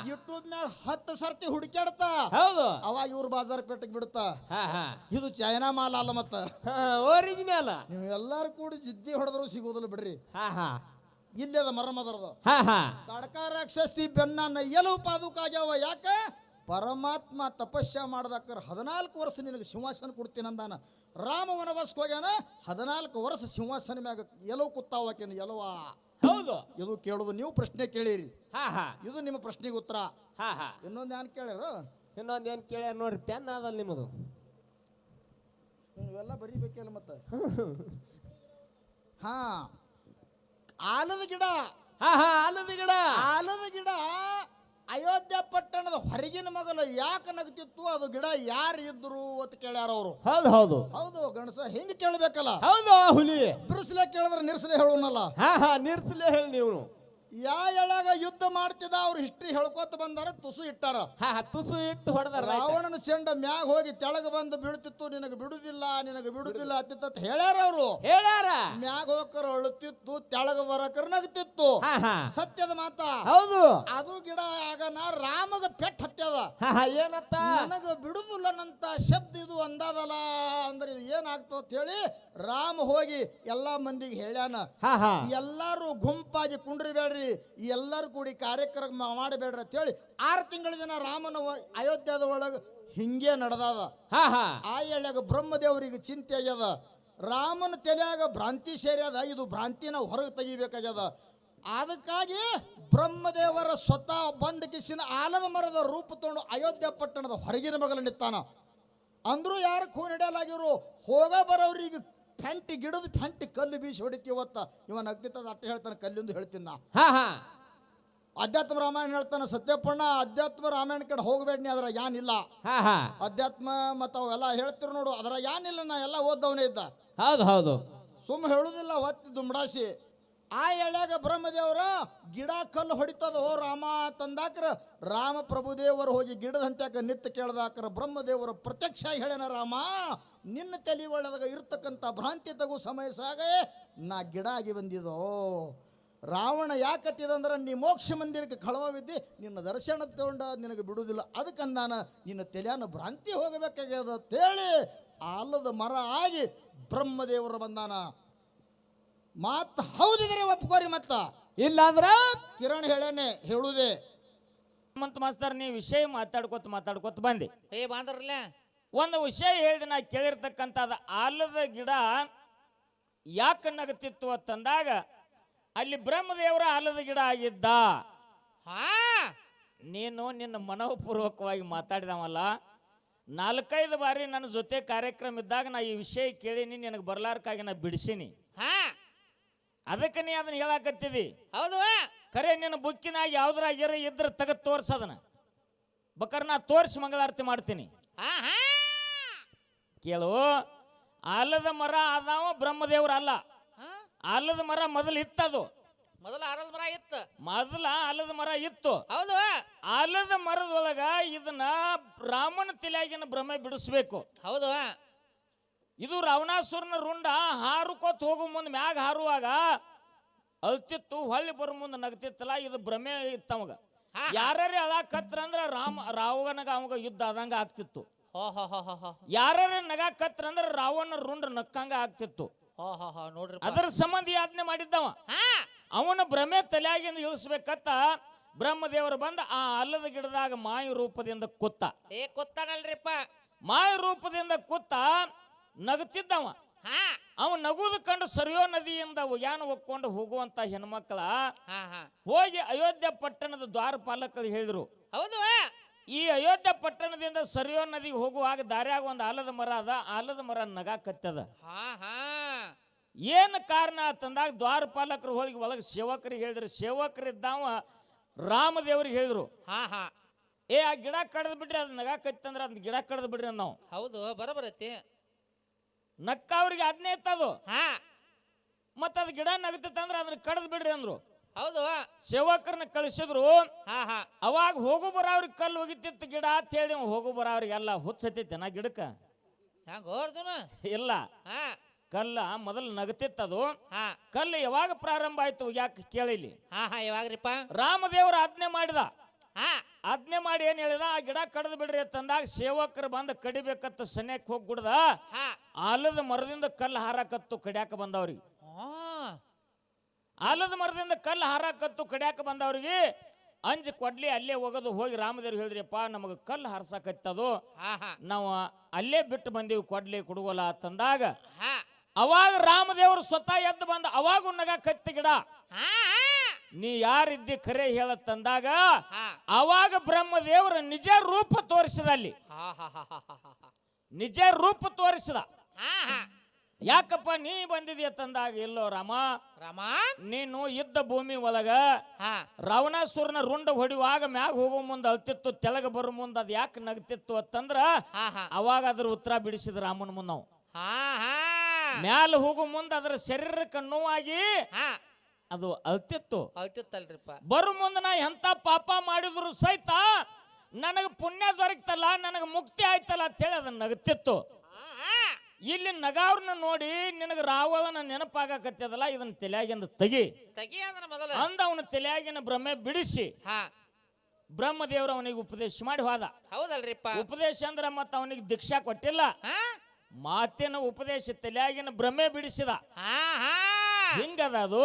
ಯೂಟ್ಯೂಬ್ ಮ್ಯಾಗ 10 ಸರ್ತಿ ಹುಡುಕ್ಯಾಡ್ತಾ. ಹೌದು ಅವಾಗ ಇವ್ರ ಬಾಜಾರ್ ಪೇಟೆಗೆ ಬಿಡುತ್ತಾ. ಇದು ಚೈನಾ ಮಾಲ್ ಅಲ್ಲ. ಮತ್ತ ಒರಿಜಿನಲ್ ನೀವು ಎಲ್ಲಾರು ಕೂಡ ಜಿದ್ದಿ ಹೊಡೆದ್ರು ಸಿಗೋದಿಲ್ಲ ಬಿಡ್ರಿ. ಇಲ್ಲಿ ಅದ ಮರಮದರ್ದು ಕಡಕ ರಾಕ್ಷಸಿ ಬೆನ್ನ ಎಲು ಪಾದುಕಾಗ್ಯಾವ. ಯಾಕ? ಪರಮಾತ್ಮ ತಪಸ್ಯ ಮಾಡ್ದಕ್ಕರ 14 ವರ್ಷ ನಿನಗೆ ಸಿಂಹಾಸನ ಕೊಡ್ತೀನಿ ಅಂದಾನ. ರಾಮ ವನವಾಸಕ್ಕೆ ಹೋಗ್ಯಾನ, 14 ವರ್ಷ ಸಿಂಹಾಸನ ಮ್ಯಾಗ ಎಲ್ಲೋ ಕೂತಾವಕೇನು ಎಲ್ಲವ. ಹೌದು ಇದು ಕೇಳೋದು ನೀವು ಪ್ರಶ್ನೆ ಕೇಳಿರಿ, ಇದು ನಿಮ್ಮ ಪ್ರಶ್ನೆಗೆ ಉತ್ತರ. ಇನ್ನೊಂದು ಏನ್ ಕೇಳ್ಯಾರ? ಇನ್ನೊಂದು ಏನ್ ಕೇಳ್ಯಾರ ನೋಡ್ರಿ, ಪೆನ್ ಅದಲ್ಲ ನಿಮ್ಮದು. ನೀವೆಲ್ಲ ಬರೀಬೇಕಲ್ಲ ಮತ್ತ. ಆಲದ ಗಿಡ. ಆಲದ ಗಿಡ. ಆಲದ ಗಿಡ ಅಯೋಧ್ಯ ಪಟ್ಟಣದ ಹೊರಗಿನ ಮಗಲು ಯಾಕೆ ನಗ್ತಿತ್ತು? ಅದು ಗಿಡ ಯಾರು ಇದ್ರು ಅಂತ ಕೇಳ್ಯಾರ ಅವರು. ಹೌದು ಹೌದು ಹೌದು ಗಣಸ ಹಿಂಗ ಕೇಳ್ಬೇಕಲ್ಲ. ಹೌದು ಹುಲಿ ಬಿರ್ಸಲೆ ಕೇಳಿದ್ರೆ ನಿರ್ಸಲೆ ಹೇಳೋನಲ್ಲ. ನಿರ್ಸಲೆ ಹೇಳಿ ನೀವು. ಎಳಾಗ ಯುದ್ಧ ಮಾಡ್ತಿದ್ದ ಅವ್ರು ಹಿಸ್ಟ್ರಿ ಹೇಳ್ಕೊತ ಬಂದಾರ, ತುಸು ಇಟ್ಟಾರ. ತುಸು ಇಟ್ಟು ಹೊಡೆದಾರ. ರಾವಣನ ಚೆಂಡ ಮ್ಯಾಗ ಹೋಗಿ ತೆಳಗ ಬಂದು ಬೀಳ್ತಿತ್ತು, ನಿನಗೆ ಬಿಡುದಿಲ್ಲ ನಿನಗೆ ಬಿಡುದಿಲ್ಲ ಅತ್ತಿತ್ತ ಹೇಳ್ಯಾರ ಅವರು. ಹೇಳ್ಯಾರ ಮ್ಯಾಗ ಹೋಗಕರ ಅಳುತ್ತಿತ್ತು, ತೆಳಗ ಬರಕರ ನಗ್ತಿತ್ತು. ಸತ್ಯದ ಮಾತ. ಹೌದು ಅದು ಗಿಡ ಆಗನ ರಾಮಗ ಪೆಟ್ ಹತ್ಯದ. ಏನತ್ತ? ನನಗ ಬಿಡುದಿಲ್ಲನಂತ ಶಬ್ದ ಇದು ಅಂದಾದಲ್ಲ, ಅಂದ್ರೆ ಇದು ಏನಾಗ್ತದ ಅಂತ ಹೇಳಿ ರಾಮ ಹೋಗಿ ಎಲ್ಲಾ ಮಂದಿಗೆ ಹೇಳ್ಯಾನ. ಎಲ್ಲಾರು ಗುಂಪಾಗಿ ಕುಂಡ್ರಿಬೇಡ್ರಿ, ಎಲ್ಲರೂ ಕೂಡಿ ಕಾರ್ಯಕ್ರಮ ಮಾಡಬೇಡ್ರಿ ಅಂತ ಹೇಳಿ 6 ತಿಂಗಳ ದಿನ ರಾಮನ ಅಯೋಧ್ಯದ ಒಳಗ ಹಿಂಗೆ ನಡೆದಾದ. ಆ ಎಳ್ಯಾಗ ಬ್ರಹ್ಮದೇವರಿಗೆ ಚಿಂತೆ ಆಗ್ಯದ. ರಾಮನ ತಲೆಯಾಗ ಭ್ರಾಂತಿ ಸೇರ್ಯದ, ಇದು ಭ್ರಾಂತಿನ ಹೊರಗೆ ತೆಗಿಬೇಕಾಗ್ಯದ. ಅದಕ್ಕಾಗಿ ಬ್ರಹ್ಮದೇವರ ಸ್ವತಃ ಬಂದ ಕಿಸಿನ ಆಲದ ಮರದ ರೂಪ ತಗೊಂಡು ಅಯೋಧ್ಯ ಪಟ್ಟಣದ ಹೊರಗಿನ ಮಗಲ ನಿತ್ತಾನ. ಅಂದ್ರೂ ಯಾರು ಖೂ ನಡೆಯಲಾಗಿರು, ಹೋಗ ಬರೋರಿಗೆ ಫೆಂಟಿ ಗಿಡದ ಫೆಂಟಿ ಕಲ್ಲು ಬೀಸಿ ಹೊಡಿತೀವತ್ತ. ಇವನ್ ಅಗ್ದಿತ್ತದ ಅಟ್ಟ ಹೇಳ್ತಾನೆ, ಕಲ್ಲಿಂದು ಹೇಳ್ತೀನಿ ನಾ. ಅಧ್ಯಾತ್ಮ ರಾಮಾಯಣ ಹೇಳ್ತಾನೆ ಸತ್ಯಪಣ್ಣ, ಅಧ್ಯಾತ್ಮ ರಾಮಾಯಣ ಕಡೆ ಹೋಗಬೇಡ್ನಿ, ಅದ್ರ ಯಾನಿಲ್ಲ. ಅಧ್ಯಾತ್ಮ ಮತ್ತ ಅವೆಲ್ಲ ಹೇಳ್ತಿರು ನೋಡು, ಅದ್ರ ಯಾನಿಲ್ಲ. ನಾ ಎಲ್ಲ ಓದ್ದವನೇ ಇದ್ದ. ಹೌದು ಹೌದು ಸುಮ್ಮ ಹೇಳುದಿಲ್ಲ, ಹೊತ್ತಿ ದುಂಬಡಾಸಿ. ಆ ಎಳ್ಯಾಗ ಬ್ರಹ್ಮದೇವರ ಗಿಡ ಕಲ್ಲು ಹೊಡಿತದ. ಓ ರಾಮ ತಂದಾಕ್ರ ರಾಮ ಪ್ರಭುದೇವರು ಹೋಗಿ ಗಿಡದ ಹಂತ್ಯಾಕ ನಿತ್ತ ಕೇಳ್ದಾಕ್ರ ಬ್ರಹ್ಮದೇವರು ಪ್ರತ್ಯಕ್ಷ ಹೇಳ್ಯಾನ, ರಾಮ ನಿನ್ನ ತಲೆ ಒಳಗ ಇರ್ತಕ್ಕಂಥ ಭ್ರಾಂತಿ ತಗೋ ಸಮಯ ಸಾಗ ನಾ ಗಿಡ ಆಗಿ ಬಂದಿದ್ದೋ. ರಾವಣ ಯಾಕತ್ತಿದಂದ್ರೆ ನೀ ಮೋಕ್ಷ ಮಂದಿರಕ್ಕೆ ಕಳವಿದ್ದಿ ನಿನ್ನ ದರ್ಶನ ತಗೊಂಡ ನಿನಗೆ ಬಿಡುವುದಿಲ್ಲ ಅದಕ್ಕಂದಾನ ನಿನ್ನ ತಲೆಯನ್ನು ಭ್ರಾಂತಿ ಹೋಗಬೇಕಾಗ್ಯದ ಅಂತೇಳಿ ಆಲದ ಮರ ಆಗಿ ಬ್ರಹ್ಮದೇವರು ಬಂದಾನ. ಮಾತು ಹೌದಿದ್ರೆ ಒಪ್ಕೋರಿ. ಮತ್ತ ಇಲ್ಲ ಅಂದ್ರ ಕಿರಣ್ ಹೇಳೇನೆ ಹೇಳುವುದೇ ಮಂತ್ ಮಾಸ್ತರ್ ನೀ ವಿಷಯ ಮಾತಾಡ್ಕೊತ ಬಂದೆ. ಬಾಂದ್ರಲ್ಲ ಒಂದು ವಿಷಯ ಹೇಳಿದ ನಾ ಕೇಳಿರ್ತಕ್ಕಂಥದ್ದು ಆಲದ ಗಿಡ ಯಾಕೆ ನಗತಿತ್ತು ಅಂತಂದಾಗ ಅಲ್ಲಿ ಬ್ರಹ್ಮದೇವರ ಆಲದ ಗಿಡ ಆಗಿದ್ದ. ಹಾ ನೀನು ನಿನ್ನ ಮನೋಪೂರ್ವಕವಾಗಿ ಮಾತಾಡಿದವಲ್ಲ 4-5 ಬಾರಿ ನನ್ನ ಜೊತೆ ಕಾರ್ಯಕ್ರಮ ಇದ್ದಾಗ ನಾ ಈ ವಿಷಯ ಕೇಳೀನಿ, ನಿನಗೆ ಬರ್ಲಾರ್ಕಾಗಿ ನಾ ಬಿಡಿಸೀನಿ. ಹಾ ಅದಕ್ಕೆ ನೀ ಅದನ್ನ ಹೇಳಾಕತ್ತಿದಿ. ಹೌದು ಖರೆ ನಿನ್ನ ಬುಕ್ಕಿನಾಗ ಯಾವ್ದ್ರಾಗ್ಯಾರ ಇದ್ರೆ ತೆಗೆದು ತೋರ್ಸದನ ಬೇಕಾದ್ರೆ ನಾ ತೋರಿಸಿ ಮಂಗಳಾರತಿ ಮಾಡ್ತೀನಿ. ಹಾ ಹಾ ಕೇಳು, ಆಲದ ಮರ ಅದಾವ ಬ್ರಹ್ಮದೇವ್ರ ಅಲ್ಲ. ಹಾ ಆಲದ ಮರ ಮೊದಲು ಇತ್ತದು. ಮೊದಲ ಆರದ ಮರ ಇತ್ತು. ಮೊದಲ ಆಲದ ಮರ ಇತ್ತು. ಹೌದು ಆಲದ ಮರದೊಳಗ ಇದನ್ನ ರಾಮನ ತಲೆಯಾಗಿನ ಭ್ರಮೆ ಬಿಡಿಸ್ಬೇಕು. ಹೌದು ಇದು ರಾವಣಾಸುರನ ರುಂಡ ಹಾರುಕೋತ್ ಹೋಗೋ ಮುಂದೆ ಮ್ಯಾಗ ಹಾರುವಾಗ ಅಳ್ತಿತ್ತು, ಹೊಳ್ಳಿ ಬರೋ ಮುಂದೆ ನಗ್ತಿತ್ತಲ್ಲ, ಇದು ಭ್ರಮೆ ಇತ್ತವಾಗ. ಯಾರ್ಯಾರು ಅಳಾಕತ್ರ ಅಂದ್ರ ರಾವಣಗ ಅವಾಗ ಯುದ್ಧ ಆದಂಗ ಆಗ್ತಿತ್ತು. ಯಾರ್ಯಾರ ನಗಾಕತ್ರ ಅಂದ್ರ ರಾವಣ ರುಂಡ ನಕ್ಕಂಗ ಆಗ್ತಿತ್ತು. ನೋಡ್ರಿ ಅದರ ಸಂಬಂಧ ಯಾತನೆ ಮಾಡಿದ್ದವ. ಅವನ ಭ್ರಮೆ ತಲೆಯಾಗಿಂದ ಇಳಿಸ್ಬೇಕತ್ತ ಬ್ರಹ್ಮದೇವರು ಬಂದ ಆ ಅಲ್ಲದ ಗಿಡದಾಗ ಮಾಯ ರೂಪದಿಂದ ಕೂತ. ಕೂತಾನಲ್ರಿಪ್ಪ. ಮಾಯ ರೂಪದಿಂದ ಕೂತ ನಗುತ್ತಿದ್ದವ. ಅವ ನಗುದು ಕಂಡು ಸರಿಯೋ ನದಿಯಿಂದ ಉಗ್ಯಾನ ಒಕ್ಕೊಂಡು ಹೋಗುವಂತ ಹೆಣ್ಮಕ್ಳ ಹೋಗಿ ಅಯೋಧ್ಯ ಪಟ್ಟಣದ ದ್ವಾರಪಾಲಕರು ಹೇಳಿದ್ರು. ಹೌದು ಈ ಅಯೋಧ್ಯ ಪಟ್ಟಣದಿಂದ ಸರಿಯೋ ನದಿಗೆ ಹೋಗುವಾಗ ದಾರ್ಯಾಗ ಒಂದು ಆಲದ ಮರ ಅದ, ಆಲದ ಮರ ನಗಾಕತ್ತದ. ಏನು ಕಾರಣ ಅಂತಂದಾಗ ದ್ವಾರಪಾಲಕರು ಹೋಗಿ ಒಳಗೆ ಸೇವಕರಿಗೆ ಹೇಳಿದ್ರು. ಸೇವಕರಿದ್ದಾವ ರಾಮದೇವ್ರಿಗೆ ಹೇಳಿದ್ರು, ಆ ಗಿಡ ಕಡ್ದು ಬಿಡ್ರಿ, ಅದ್ ನಗಾಕತ್ತಂದ್ರ ಅದ್ ಗಿಡ ಕಡ್ದು ಬಿಡ್ರಿ ನಾವು. ಹೌದು ಬರಬರತಿ ನಕ್ಕ ಅವ್ರಿಗೆ ಆಜ್ಞೆ ಇತ್ತದು. ಮತ್ತ ಅದ್ ಗಿಡ ನಗತ್ತಂದ್ರ ಅದನ್ನ ಕಡ್ದು ಬಿಡ್ರಿ ಅಂದ್ರು. ಹೌದು ಸೇವಕರನ್ನ ಕಳಿಸಿದ್ರು. ಅವಾಗ ಹೋಗು ಬರೋವ್ರಿಗೆ ಕಲ್ಲು ಹೋಗಿತ್ತಿತ್ತು ಗಿಡ ಅಂತ ಹೇಳಿ ಹೋಗು ಬರೋವ್ರಿಗೆಲ್ಲ ಹುಚ್ಚತ್ತೈತೆ ನಾ ಗಿಡಕ್ಕ ಇಲ್ಲ. ಕಲ್ಲ ಮೊದಲು ನಗತಿತ್ತದು. ಕಲ್ಲು ಯಾವಾಗ ಪ್ರಾರಂಭ ಆಯ್ತು ಯಾಕೆ ಕೇಳಿಲಿ. ಯಾವಾಗ್ರಿಪ್ಪ ರಾಮದೇವ್ರ ಆಜ್ಞೆ ಮಾಡಿದ. ಆಜ್ಞೆ ಮಾಡಿ ಏನ್ ಹೇಳಿದ, ಆ ಗಿಡ ಕಡ್ದು ಬಿಡ್ರಿ ಅಂತಂದಾಗ ಸೇವಕರು ಬಂದ ಕಡಿಬೇಕತ್ತ ಸನ್ಯಾಕ್ ಹೋಗಿ ಗುಡ್ದ ಆಲದ ಮರದಿಂದ ಕಲ್ಲು ಹಾರಾಕತ್ತು ಕಡ್ಯಾಕ ಬಂದವ್ರಿಗೆ. ಆಲದ ಮರದಿಂದ ಕಲ್ಲು ಹಾರಾಕತ್ತು ಕಡ್ಯಾಕ ಬಂದವ್ರಿಗೆ ಅಂಜ್ ಕೊಡ್ಲಿ ಅಲ್ಲೇ ಹೋಗೋದು. ಹೋಗಿ ರಾಮದೇವ್ರು ಹೇಳಿದ್ರಿಪ್ಪ ನಮಗೆ ಕಲ್ಲು ಹಾರ್ಸಾಕತ್ತದು, ನಾವು ಅಲ್ಲೇ ಬಿಟ್ಟು ಬಂದೀವಿ, ಕೊಡ್ಲಿ ಕೊಡುವಲ್ಲ ಅಂತಂದಾಗ ಅವಾಗ ರಾಮದೇವರು ಸ್ವತಃ ಎದ್ದು ಬಂದ. ಅವಾಗ ನಗಾಕತ್ತಿ ಗಿಡ. ನೀ ಯಾರಿದ್ದಿ ಖರೆ ಹೇಳತ್ತಂದಾಗ ಅವಾಗ ಬ್ರಹ್ಮದೇವರು ನಿಜ ರೂಪ ತೋರಿಸಿದ. ಅಲ್ಲಿ ನಿಜ ರೂಪ ತೋರಿಸಿದ. ಯಾಕಪ್ಪ ನೀ ಬಂದಿದೀಯ ತಂದಾಗ, ಇಲ್ಲೋ ರಾಮ, ನೀನು ಇದ್ದ ಭೂಮಿ ಒಳಗ ರಾವಣಾಸುರನ ರುಂಡ ಹೊಡಿಯುವಾಗ ಮ್ಯಾಗ ಹೋಗೋ ಮುಂದೆ ಅಳ್ತಿತ್ತು, ತೆಳಗ ಬರೋ ಮುಂದೆ ಅದ್ ಯಾಕೆ ನಗ್ತಿತ್ತು ಅಂತಂದ್ರ ಅವಾಗ ಅದ್ರ ಉತ್ತರ ಬಿಡಿಸಿದ ರಾಮನ ಮುಂದೆ. ನಾವು ಮ್ಯಾಲ ಹೋಗೋ ಮುಂದೆ ಅದರ ಶರೀರಕ್ಕೆ ನೋವಾಗಿ ಅದು ಅಳ್ತಿತ್ತು. ಬರೋ ಮುಂದೆ ನಾ ಎಂತ ಪಾಪ ಮಾಡಿದ್ರು ಸಹಿತ ನನಗೆ ಪುಣ್ಯ ದೊರಕ್ತಲ್ಲ, ನನಗೆ ಮುಕ್ತಿ ಆಯ್ತಲ್ಲ ಅಂತ ಹೇಳಿ ಅದನ್ನ ನಗ್ತಿತ್ತು. ಇಲ್ಲಿ ನಗಾವ್ರನ್ನ ನೋಡಿ ನಿನಗೆ ರಾವಣನ ನೆನಪಾಗಕತ್ತದಲ್ಲ, ಇದನ್ನ ತಲೆಯಾಗಿಂದ ತೆಗಿ ಅಂದ. ಅವನ ತಲೆಯಾಗಿನ ಭ್ರಮೆ ಬಿಡಿಸಿ ಬ್ರಹ್ಮದೇವ್ರ ಅವನಿಗೆ ಉಪದೇಶ ಮಾಡಿ ಹೋದ. ಹೌದಲ್ರಿಪ್ಪ. ಉಪದೇಶ ಅಂದ್ರ ಮತ್ತ ಅವನಿಗೆ ದೀಕ್ಷಾ ಕೊಟ್ಟಿಲ್ಲ, ಮಾತಿನ ಉಪದೇಶ ತಲೆಯಾಗಿನ ಭ್ರಮೆ ಬಿಡಿಸಿದ. ಹಿಂಗದ ಅದು.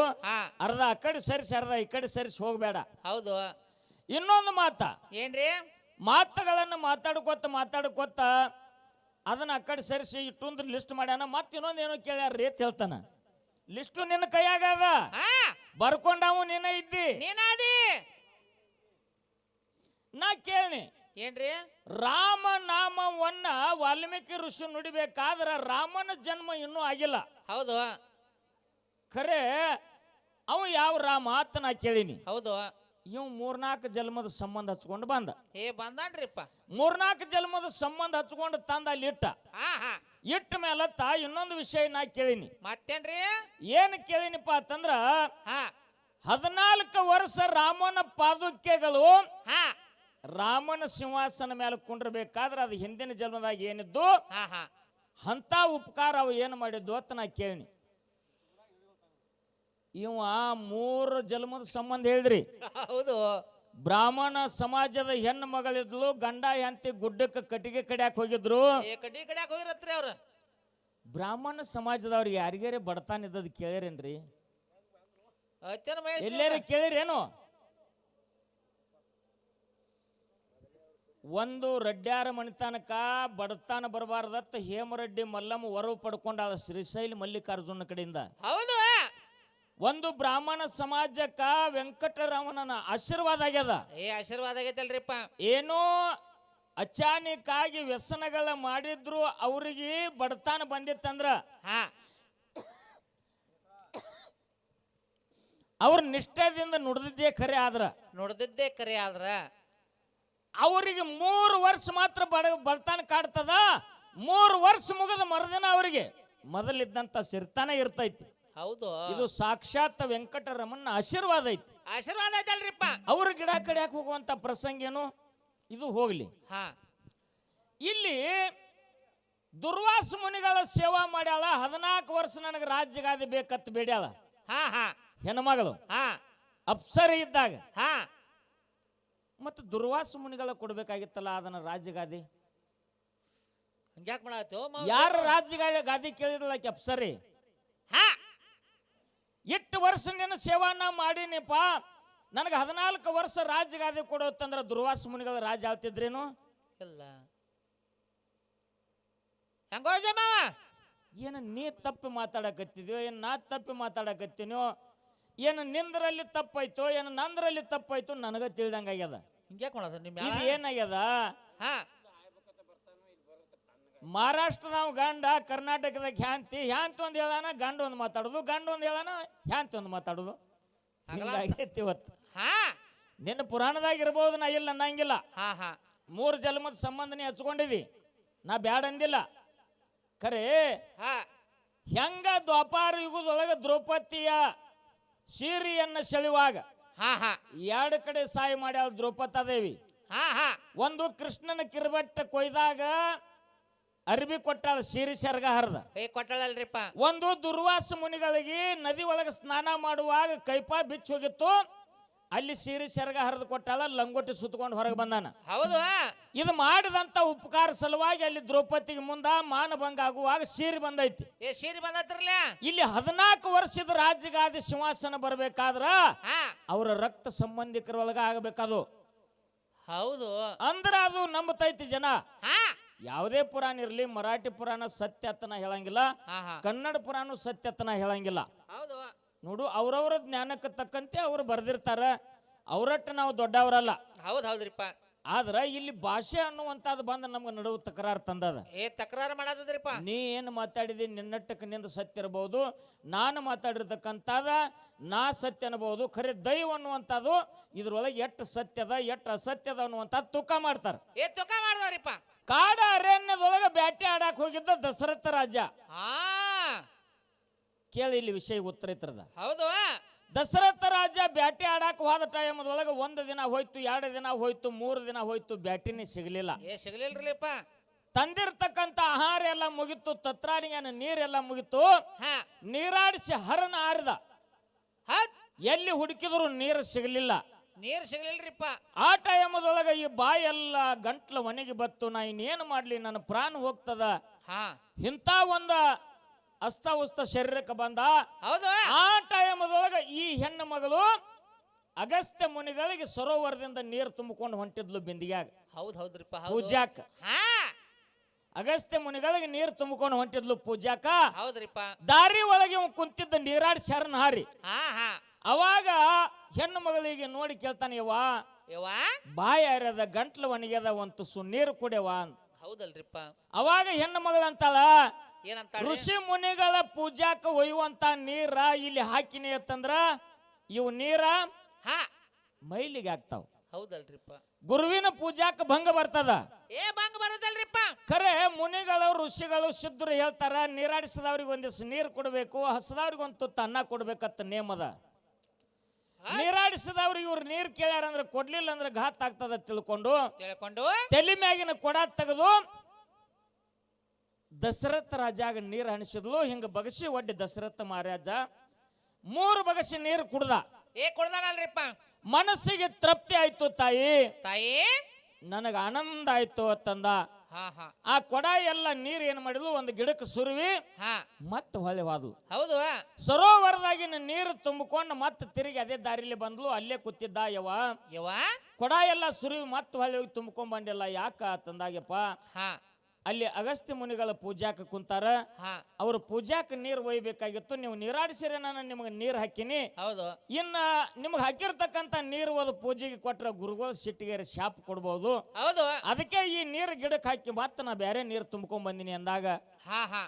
ಅರ್ಧ ಆ ಕಡೆ ಸರಿಸಿ ಅರ್ಧ ಈ ಕಡೆ ಸರಿಸಿ ಹೋಗ್ಬೇಡ. ಹೌದು. ಇನ್ನೊಂದು ಮಾತ ಏನ್ರಿ, ಮಾತುಗಳನ್ನ ಮಾತಾಡ್ಕೊತ ಅದನ್ನ ಆ ಕಡೆ ಸರಿಸಿ ಇಷ್ಟೊಂದು ಲಿಸ್ಟ್ ಮಾಡ್ಯಾನ. ಮತ್ತ ಇನ್ನೊಂದು ಏನೋ ಕೇಳ್ಯಾರ ರೇತ್ ಹೇಳ್ತಾನ. ಲಿಸ್ಟು ನಿನ್ನ ಕೈಯಾಗದ, ಬರ್ಕೊಂಡಾವು ನೀನ ಇದ್ದಿ. ನಾ ಕೇಳಿ ಏನ್ರಿ, ರಾಮ ನಾಮವನ್ನ ವಾಲ್ಮೀಕಿ ಋಷಿ ನುಡಿಬೇಕಾದ್ರ ರಾಮನ ಜನ್ಮ ಇನ್ನೂ ಆಗಿಲ್ಲ. ಹೌದು. ಖರೆ ಅವ ಯಾವ ರಾಮ ಅಂತ ನಾ ಕೇಳಿನಿ. ಹೌದು. ಇವ್ 3-4 ಜನ್ಮದ ಸಂಬಂಧ ಹಚ್ಕೊಂಡು ಬಂದ. ಬಂದಾನ್ರಿಪ್ಪ. 3-4 ಜನ್ಮದ ಸಂಬಂಧ ಹಚ್ಕೊಂಡು ತಂದ ಅಲ್ಲಿ ಇಟ್ಟ ಮೇಲತ್ತ ಇನ್ನೊಂದು ವಿಷಯ ನಾ ಕೇಳಿನಿ. ಮತ್ತೇನ್ರಿ, ಏನ್ ಕೇಳಿನಿಪ್ಪ ಅಂತಂದ್ರ 14 ವರ್ಷ ರಾಮನ ಪಾದುಕೆಗಳು ರಾಮನ ಸಿಂಹಾಸನ ಮೇಲೆ ಕುಂಡ್ರಬೇಕಾದ್ರೆ ಅದು ಹಿಂದಿನ ಜನ್ಮದಾಗ ಏನಿದ್ದು ಅಂತ ಉಪಕಾರ ಅವು ಏನು ಮಾಡಿದ್ದು ಅಂತ ನಾ ಕೇಳಿನಿ. ಇವ 3 ಜನ್ಮದ ಸಂಬಂಧ ಹೇಳಿದ್ರಿ. ಹೌದು. ಬ್ರಾಹ್ಮಣ ಸಮಾಜದ ಹೆಣ್ಣು ಮಗಳಿದ್ಲು, ಗಂಡ ಹೆಂಡತಿ ಗುಡ್ಡಕ್ಕೆ ಕಟ್ಟಿಗೆ ಕಡಿಯಾಕ ಹೋಗಿದ್ರು. ಕಡ್ಡಿ ಕಡ್ಯಾಕ ಹೋಗಿರತ್ರಿ ಅವ್ರ. ಬ್ರಾಹ್ಮಣ ಸಮಾಜದವ್ರಿಗೆ ಯಾರಿಗಾರೆ ಬಡತಾನ ಇದ್ದದ್ ಕೇಳಿರೇನ್ರಿ? ಅತ್ಯನ ಮಹೇಶ್ ಎಲ್ಲಾರ ಕೇಳಿರೇನು? ಒಂದು ರಡ್ಡ್ಯಾರ ಮಣಿತನಕ ಬಡತಾನ ಬರಬಾರ್ದತ್ತ ಹೇಮರೆಡ್ಡಿ ಮಲ್ಲಮ್ಮ ವರವು ಪಡ್ಕೊಂಡ ಶ್ರೀಶೈಲ ಮಲ್ಲಿಕಾರ್ಜುನ ಕಡೆಯಿಂದ. ಹೌದು. ಒಂದು ಬ್ರಾಹ್ಮಣ ಸಮಾಜಕ್ಕ ವೆಂಕಟರಮಣನ ಆಶೀರ್ವಾದ ಆಗ್ಯದ. ಆಶೀರ್ವಾದ ಆಗೈತಲ್ರಿಪ್ಪ. ಏನೋ ಅಚಾನಕ್ಕಾಗಿ ವ್ಯಸನಗಳ ಮಾಡಿದ್ರು ಅವ್ರಿಗೆ ಬಡತಾನ ಬಂದಿತ್ತಂದ್ರ ಹಾ ಅವ್ರ ನಿಷ್ಠದಿಂದ ನುಡಿದಿದ್ದೇ ಖರೆ ಆದ್ರ ನೋಡ್ದಿದ್ದೇ ಕರೆ ಆದ್ರ ಅವರಿಗೆ 3 ವರ್ಷ ಮಾತ್ರ ಬಡತಾನ ಕಾಡ್ತದ. 3 ವರ್ಷ ಮುಗಿದ ಮರುದಿನ ಅವರಿಗೆ ಮೊದಲಿದ್ದಂತ ಸಿರ್ತಾನ ಇರ್ತೈತಿ. ಹೌದು. ಇದು ಸಾಕ್ಷಾತ್ ವೆಂಕಟರಮಣ ಆಶೀರ್ವಾದ ಐತಿ. ಆಶೀರ್ವಾದ ಐತಲ್ರಿಪ್ಪ. ಅವ್ರ ಗಿಡ ಕಡಿಯಾಕ ಹೋಗುವಂತ ಪ್ರಸಂಗ ಏನು ಇದು ಹೋಗ್ಲಿ. ಹಾ ಇಲ್ಲಿ ದುರ್ವಾಸ ಮುನಿಗಳ ಸೇವಾ ಮಾಡ್ಯಾಳ. 14 ವರ್ಷ ನನಗೆ ರಾಜ್ಯಗಾದಿ ಬೇಕತ್ ಬೇಡ್ಯಾಳ. ಹಾ ಹಾ ಹೆಣ್ಮಗಳು ಹಾ ಅಪ್ಸರ ಇದ್ದಾಗ ಹಾ ಮತ್ತೆ ದುರ್ವಾಸ ಮುನಿಗಳ ಕೊಡ್ಬೇಕಾಗಿತ್ತಲ್ಲ ಅದನ್ನ ರಾಜ್ಯಗಾದಿ. ಹಂಗ್ಯಾಕ್ ಮಾಡಾತೋ ಯಾರ ರಾಜ್ಯಗಾದಿ ಕೇಳಿದ್ರಲ್ಲ ಆಕಿ ಅಪ್ಸರಿ. ಹಾ ಎಷ್ಟು ವರ್ಷ ನಿನ್ನ ಸೇವಾನ ಮಾಡೀನಿಪ್ಪ, ನನಗೆ 14 ವರ್ಷ ರಾಜ್ಯಗಾದಿ ಕೊಡೋತ್ತಂದ್ರ ದುರ್ವಾಸ ಮುನಿಗಳ ರಾಜ್ಯ ಆಳ್ತಿದ್ರೇನು? ಇಲ್ಲ. ಹೆಂಗೋ ಜಮಾವ ಏನು ನೀ ತಪ್ಪಿ ಮಾತಾಡಕತ್ತಿದ್ಯೋ, ಏನು ನಾ ತಪ್ಪಿ ಮಾತಾಡಕತ್ತೀನೋ, ಏನು ನಿಂದ್ರಲ್ಲಿ ತಪ್ಪಾಯ್ತೋ ಏನು ನಂದ್ರಲ್ಲಿ ತಪ್ಪಾಯ್ತು ನನಗ ತಿಳಿದಂಗಾಗ್ಯದ. ಹಿಂಗ್ಯಾಕ್ ಮಾಡಾತ ನಿಮ್ಮ ಇದು ಏನಾಗ್ಯದ? ಹಾ ಮಹಾರಾಷ್ಟ್ರದವ್ ಗಂಡ ಕರ್ನಾಟಕದಾಗ ಹ್ಯಾಂತಿ ಒಂದು ಹೇಳಾನ, ಗಂಡ ಒಂದು ಮಾತಾಡೋದು, ಗಂಡ ಒಂದು ಹೇಳಾನ, ಹ್ಯಾಂತಿ ಒಂದು ಮಾತಾಡೋದು. ಹಿಂಗಾಗೈತಿ ಇವತ್ತು. ಹಾ ನಿನ್ನ ಪುರಾಣದಾಗ ಇರ್ಬೋದು, ನಾ ಇಲ್ಲ ಅನ್ನಂಗಿಲ್ಲ. ಹಾ ಹಾ 3 ಜನ್ಮದ ಸಂಬಂಧ ನೀ ಹಚ್ಕೊಂಡಿದಿ, ನಾ ಬ್ಯಾಡ ಅಂದಿಲ್ಲ. ಖರೆ ಹಾ ಹೆಂಗ ದ್ವಾಪಾರ ಯುಗದೊಳಗ ದ್ರೌಪದಿಯ ಸೀರೆಯನ್ನ ಸೆಳೆಯುವಾಗ ಹಾ ಹಾ 2 ಕಡೆ ಸಾಯಿ ಮಾಡ್ಯಾಳ ದ್ರೌಪದಾದೇವಿ. ಹಾ ಹಾ ಒಂದು ಕೃಷ್ಣನ ಕಿರ್ಬಟ್ಟ ಕೊಯ್ದಾಗ ಅರ್ಬಿ ಕೊಟ್ಟಾಳ, ಸೀರೆ ಸೆರಗ ಹರಿದ. ಕೊಟ್ಟಳಲ್ರಿಪ್ಪ. ಒಂದು ದುರ್ವಾಸ ಮುನಿಗಳಿಗೆ ನದಿ ಒಳಗೆ ಸ್ನಾನ ಮಾಡುವಾಗ ಕೈಪಾ ಬಿಚ್ಚ ಹೋಗಿತ್ತು, ಅಲ್ಲಿ ಸೀರೆ ಸೆರಗ ಹರಿದು ಕೊಟ್ಟಾಳ, ಲಂಗೋಟಿ ಸುತ್ತಕೊಂಡು ಹೊರಗೆ ಬಂದಾನ. ಹೌದು. ಇದು ಮಾಡಿದಂತ ಉಪಕಾರ ಸಲುವಾಗಿ ಅಲ್ಲಿ ದ್ರೌಪದಿಗೆ ಮುಂದ ಮಾನಭಂಗ ಆಗುವಾಗ ಸೀರೆ ಬಂದೈತಿ. ಸೀರೆ ಬಂದತ್ರಲ್ಲ. ಇಲ್ಲಿ 14 ವರ್ಷದ ರಾಜ್ಯಗಾದಿ ಸಿಂಹಾಸನ ಬರ್ಬೇಕಾದ್ರ ಹಾ ಅವರ ರಕ್ತ ಸಂಬಂಧಿಕರ ಒಳಗ ಆಗಬೇಕದು. ಹೌದು. ಅಂದ್ರ ಅದು ನಂಬತೈತಿ ಜನ. ಹಾ ಯಾವುದೇ ಪುರಾಣ ಇರ್ಲಿ, ಮರಾಠಿ ಪುರಾಣ ಸತ್ಯತನ ಹೇಳಂಗಿಲ್ಲ, ಹಾ ಹಾ ಕನ್ನಡ ಪುರಾಣ ಸತ್ಯತನ ಹೇಳಂಗಿಲ್ಲ. ಹೌದು. ನೋಡು, ಅವ್ರವ್ರ ಜ್ಞಾನಕ್ಕೆ ತಕ್ಕಂತೆ ಅವ್ರು ಬರ್ದಿರ್ತಾರ. ಅವರಟ್ಟು ನಾವು ದೊಡ್ಡವರಲ್ಲ. ಹೌದು ಹೌದ್ರಿಪ್ಪ. ಆದ್ರ ಇಲ್ಲಿ ಭಾಷೆ ಅನ್ನುವಂಥದ್ದು ಬಂದ ನಮ್ಗೆ ನಡುವು ತಕರಾರು ತಂದದ. ತಕರಾರು ಮಾಡದ್ರಿಪ್ಪ. ನೀ ಏನು ಮಾತಾಡಿದಿ ನಿನ್ನಟ್ಟಕ್ಕೆ ನಿಂದ ಸತ್ಯ ಇರಬಹುದು, ನಾನು ಮಾತಾಡಿರ್ತಕ್ಕಂಥದ ನಾ ಸತ್ಯ ಅನ್ಬಹುದು. ಖರೆ ದೈವ ಅನ್ನುವಂಥದ್ದು ಇದ್ರೊಳಗೆ ಎಷ್ಟು ಸತ್ಯದ ಎಷ್ಟು ಅಸತ್ಯದ ಅನ್ನುವಂಥದ್ದು ತೂಕ ಮಾಡ್ತಾರ. ತೂಕ ಮಾಡ್ದಾರಿಪ್ಪ. ಕಾಡ ಅರಣ್ಯದೊಳಗೆ ಬ್ಯಾಟೆ ಆಡಾಕ್ ಹೋಗಿದ್ದ ದಶರಥ ರಾಜ. ಹಾ ಕೇಳಿ ಇಲ್ಲಿ ವಿಷಯ ಉತ್ತರ ಇತ್ತರದ. ಹೌದು. ದಶರಥ ರಾಜ ಬ್ಯಾಟೆ ಆಡಾಕ ಹೋದ ಟೈಮದೊಳಗೆ 1 ದಿನ ಹೋಯ್ತು, 2 ದಿನ ಹೋಯ್ತು, 3 ದಿನ ಹೋಯ್ತು, ಬ್ಯಾಟಿನೇ ಸಿಗಲಿಲ್ಲ. ಸಿಗಲಿಲ್ರಿಪ್ಪ. ತಂದಿರ್ತಕ್ಕಂಥ ಆಹಾರ ಎಲ್ಲ ಮುಗಿತು, ತತ್ರಾಣಿಗೆ ನೀರೆಲ್ಲ ಮುಗಿತು. ನೀರಾಡಿಸಿ ಹರನ ಆರಿದ, ಎಲ್ಲಿ ಹುಡುಕಿದ್ರು ನೀರು ಸಿಗಲಿಲ್ಲ. ನೀರು ಸಿಗಲಿಲ್ರಿಪ್ಪ. ಆ ಟೈಮದೊಳಗೆ ಈ ಬಾಯೆಲ್ಲ ಗಂಟ್ಲ ಮನೆಗೆ ಬತ್ತು. ನಾ ಇನ್ನೇನು ಮಾಡ್ಲಿ, ನನ್ನ ಪ್ರಾಣ ಹೋಗ್ತದ. ಇಂಥ ಒಂದು ಅಸ್ತವ್ಯಸ್ತ ಶರೀರಕ್ಕೆ ಬಂದ. ಹೌದು. ಆ ಟೈಮದೊಳಗೆ ಈ ಹೆಣ್ಣು ಮಗಳು ಅಗಸ್ತ್ಯ ಮುನಿಗಳಿಗೆ ಸರೋವರದಿಂದ ನೀರು ತುಂಬಿಕೊಂಡು ಹೊಂಟಿದ್ಲು ಬಿಂದಿಗ್ಯಾಗ. ಹೌದು ಹೌದ್ರಿಪ್ಪ. ಪೂಜಾಕ ಅಗಸ್ತ್ಯ ಮುನಿಗಳಿಗೆ ನೀರು ತುಂಬಿಕೊಂಡು ಹೊಂಟಿದ್ಲು ಪೂಜಾಕ. ಹೌದ್ರಿಪ್ಪ. ದಾರಿ ಒಳಗೆ ಕುಂತಿದ್ದ ನೀರಾಡಿ ಶರಣ ಹಾರಿ. ಅವಾಗ ಹೆಣ್ಣು ಮಗಳಿಗೆ ನೋಡಿ ಕೇಳ್ತಾನೆ, ಯವ್ವ ಬಾಯ ಅರದ ಗಂಟ್ಲು ಒಣಗ್ಯದ, ಒಂದು ನೀರು ಕುಡಿಯವ. ಹೌದಲ್ರಿಪ್ಪ. ಅವಾಗ ಹೆಣ್ಣು ಮಗಳಂತಾಳ, ಏನಂತ, ಋಷಿ ಮುನಿಗಳ ಪೂಜಾಕ ಒಯ್ಯುವಂತ ನೀರ ಇಲ್ಲಿ ಹಾಕಿನಿ ಅಂತಂದ್ರ ಇವು ನೀರ ಮೈಲಿಗೆ ಆಗ್ತಾವ. ಹೌದಲ್ರಿಪ್ಪ. ಗುರುವಿನ ಪೂಜಾಕ ಭಂಗ ಬರ್ತದ. ಭಂಗ ಬರೋದಲ್ರಿಪ್ಪ. ಖರೆ ಮುನಿಗಳು ಋಷಿಗಳು ಸಿದ್ಧರು ಹೇಳ್ತಾರ, ನೀರಾಡಿಸಿದವ್ರಿಗೆ ಒಂದಿವ್ಸ ನೀರು ಕೊಡಬೇಕು, ಹಸದವ್ರಿಗೆ ಒಂದು ತುತ್ತ ಅನ್ನ ಕೊಡ್ಬೇಕತ್ತ ನೇಮದ. ನೀರಾಡಿಸಿದವ್ರಿಗೆ ಇವ್ರು ನೀರು ಕೇಳ್ಯಾರಂದ್ರೆ ಕೊಡ್ಲಿಲ್ಲ ಅಂದ್ರೆ ಘಾತ್ ಆಗ್ತದ ತಿಳ್ಕೊಂಡು ತಲೆ ಮ್ಯಾಗಿನ ಕೊಡ ತೆಗೆದು ದಶರಥ ರಾಜಾಗ ನೀರು ಹಣಿಸಿದ್ಲು. ಹಿಂಗ ಬಗಸಿ ಒಡ್ಡಿ ದಶರಥ ಮಹಾರಾಜ 3 ಬಗಸಿ ನೀರು ಕುಡ್ದ. ಕುಡ್ದಾನಲ್ರಿಪ್ಪ. ಮನಸ್ಸಿಗೆ ತೃಪ್ತಿ ಆಯ್ತು ತಾಯಿ, ತಾಯಿ ನನಗ ಆನಂದ ಆಯ್ತು ಅಂತಂದ. ಹಾ ಹಾ ಆ ಕೊಡ ಎಲ್ಲ ನೀರು ಏನ್ ಮಾಡಿದ್ಲು, ಒಂದು ಗಿಡಕ್ಕೆ ಸುರುವಿ ಹಾ ಮತ್ತೆ ಹೊಳೆ ಹೋದ್ಲು. ಹೌದು. ಸರೋವರದಾಗಿನ ನೀರು ತುಂಬಿಕೊಂಡು ಮತ್ತೆ ತಿರುಗಿ ಅದೇ ದಾರಿಲಿ ಬಂದ್ಲು. ಅಲ್ಲೇ ಕೂತಿದ್ದ. ಯವ್ವ ಕೊಡ ಎಲ್ಲ ಸುರುವಿ ಮತ್ತೆ ಹೊಳೆ ಹೋಗಿ ತುಂಬಿಕೊಂಡ್ ಬಂದಿಲ್ಲ. ಯಾಕ ತಂದಾಗ್ಯಪ್ಪ, ಹಾ ಅಲ್ಲಿ ಅಗಸ್ತ್ಯ ಮುನಿಗಳ ಪೂಜಾಕ ಕುಂತಾರ. ಹಾ ಅವ್ರ ಪೂಜಾಕ ನೀರು ಒಯ್ಬೇಕಾಗಿತ್ತು. ನೀವು ನೀರಾಡಿಸಿರ ನಾನು ನಿಮಗೆ ನೀರು ಹಾಕಿನಿ. ಹೌದು. ಇನ್ನ ನಿಮ್ಗೆ ಹಾಕಿರ್ತಕ್ಕಂಥ ನೀರು ಓದು ಪೂಜೆಗೆ ಕೊಟ್ರ ಗುರುಗಳು ಸಿಟ್ಟಿಗೆ ಶಾಪ್ ಕೊಡ್ಬೋದು. ಹೌದು. ಅದಕ್ಕೆ ಈ ನೀರು ಗಿಡಕ್ಕೆ ಹಾಕಿ ಮತ್ತೆ ನಾ ಬೇರೆ ನೀರು ತುಂಬ್ಕೊಂಡ್ ಬಂದಿನಿ ಅಂದಾಗ, ಹಾ ಹಾ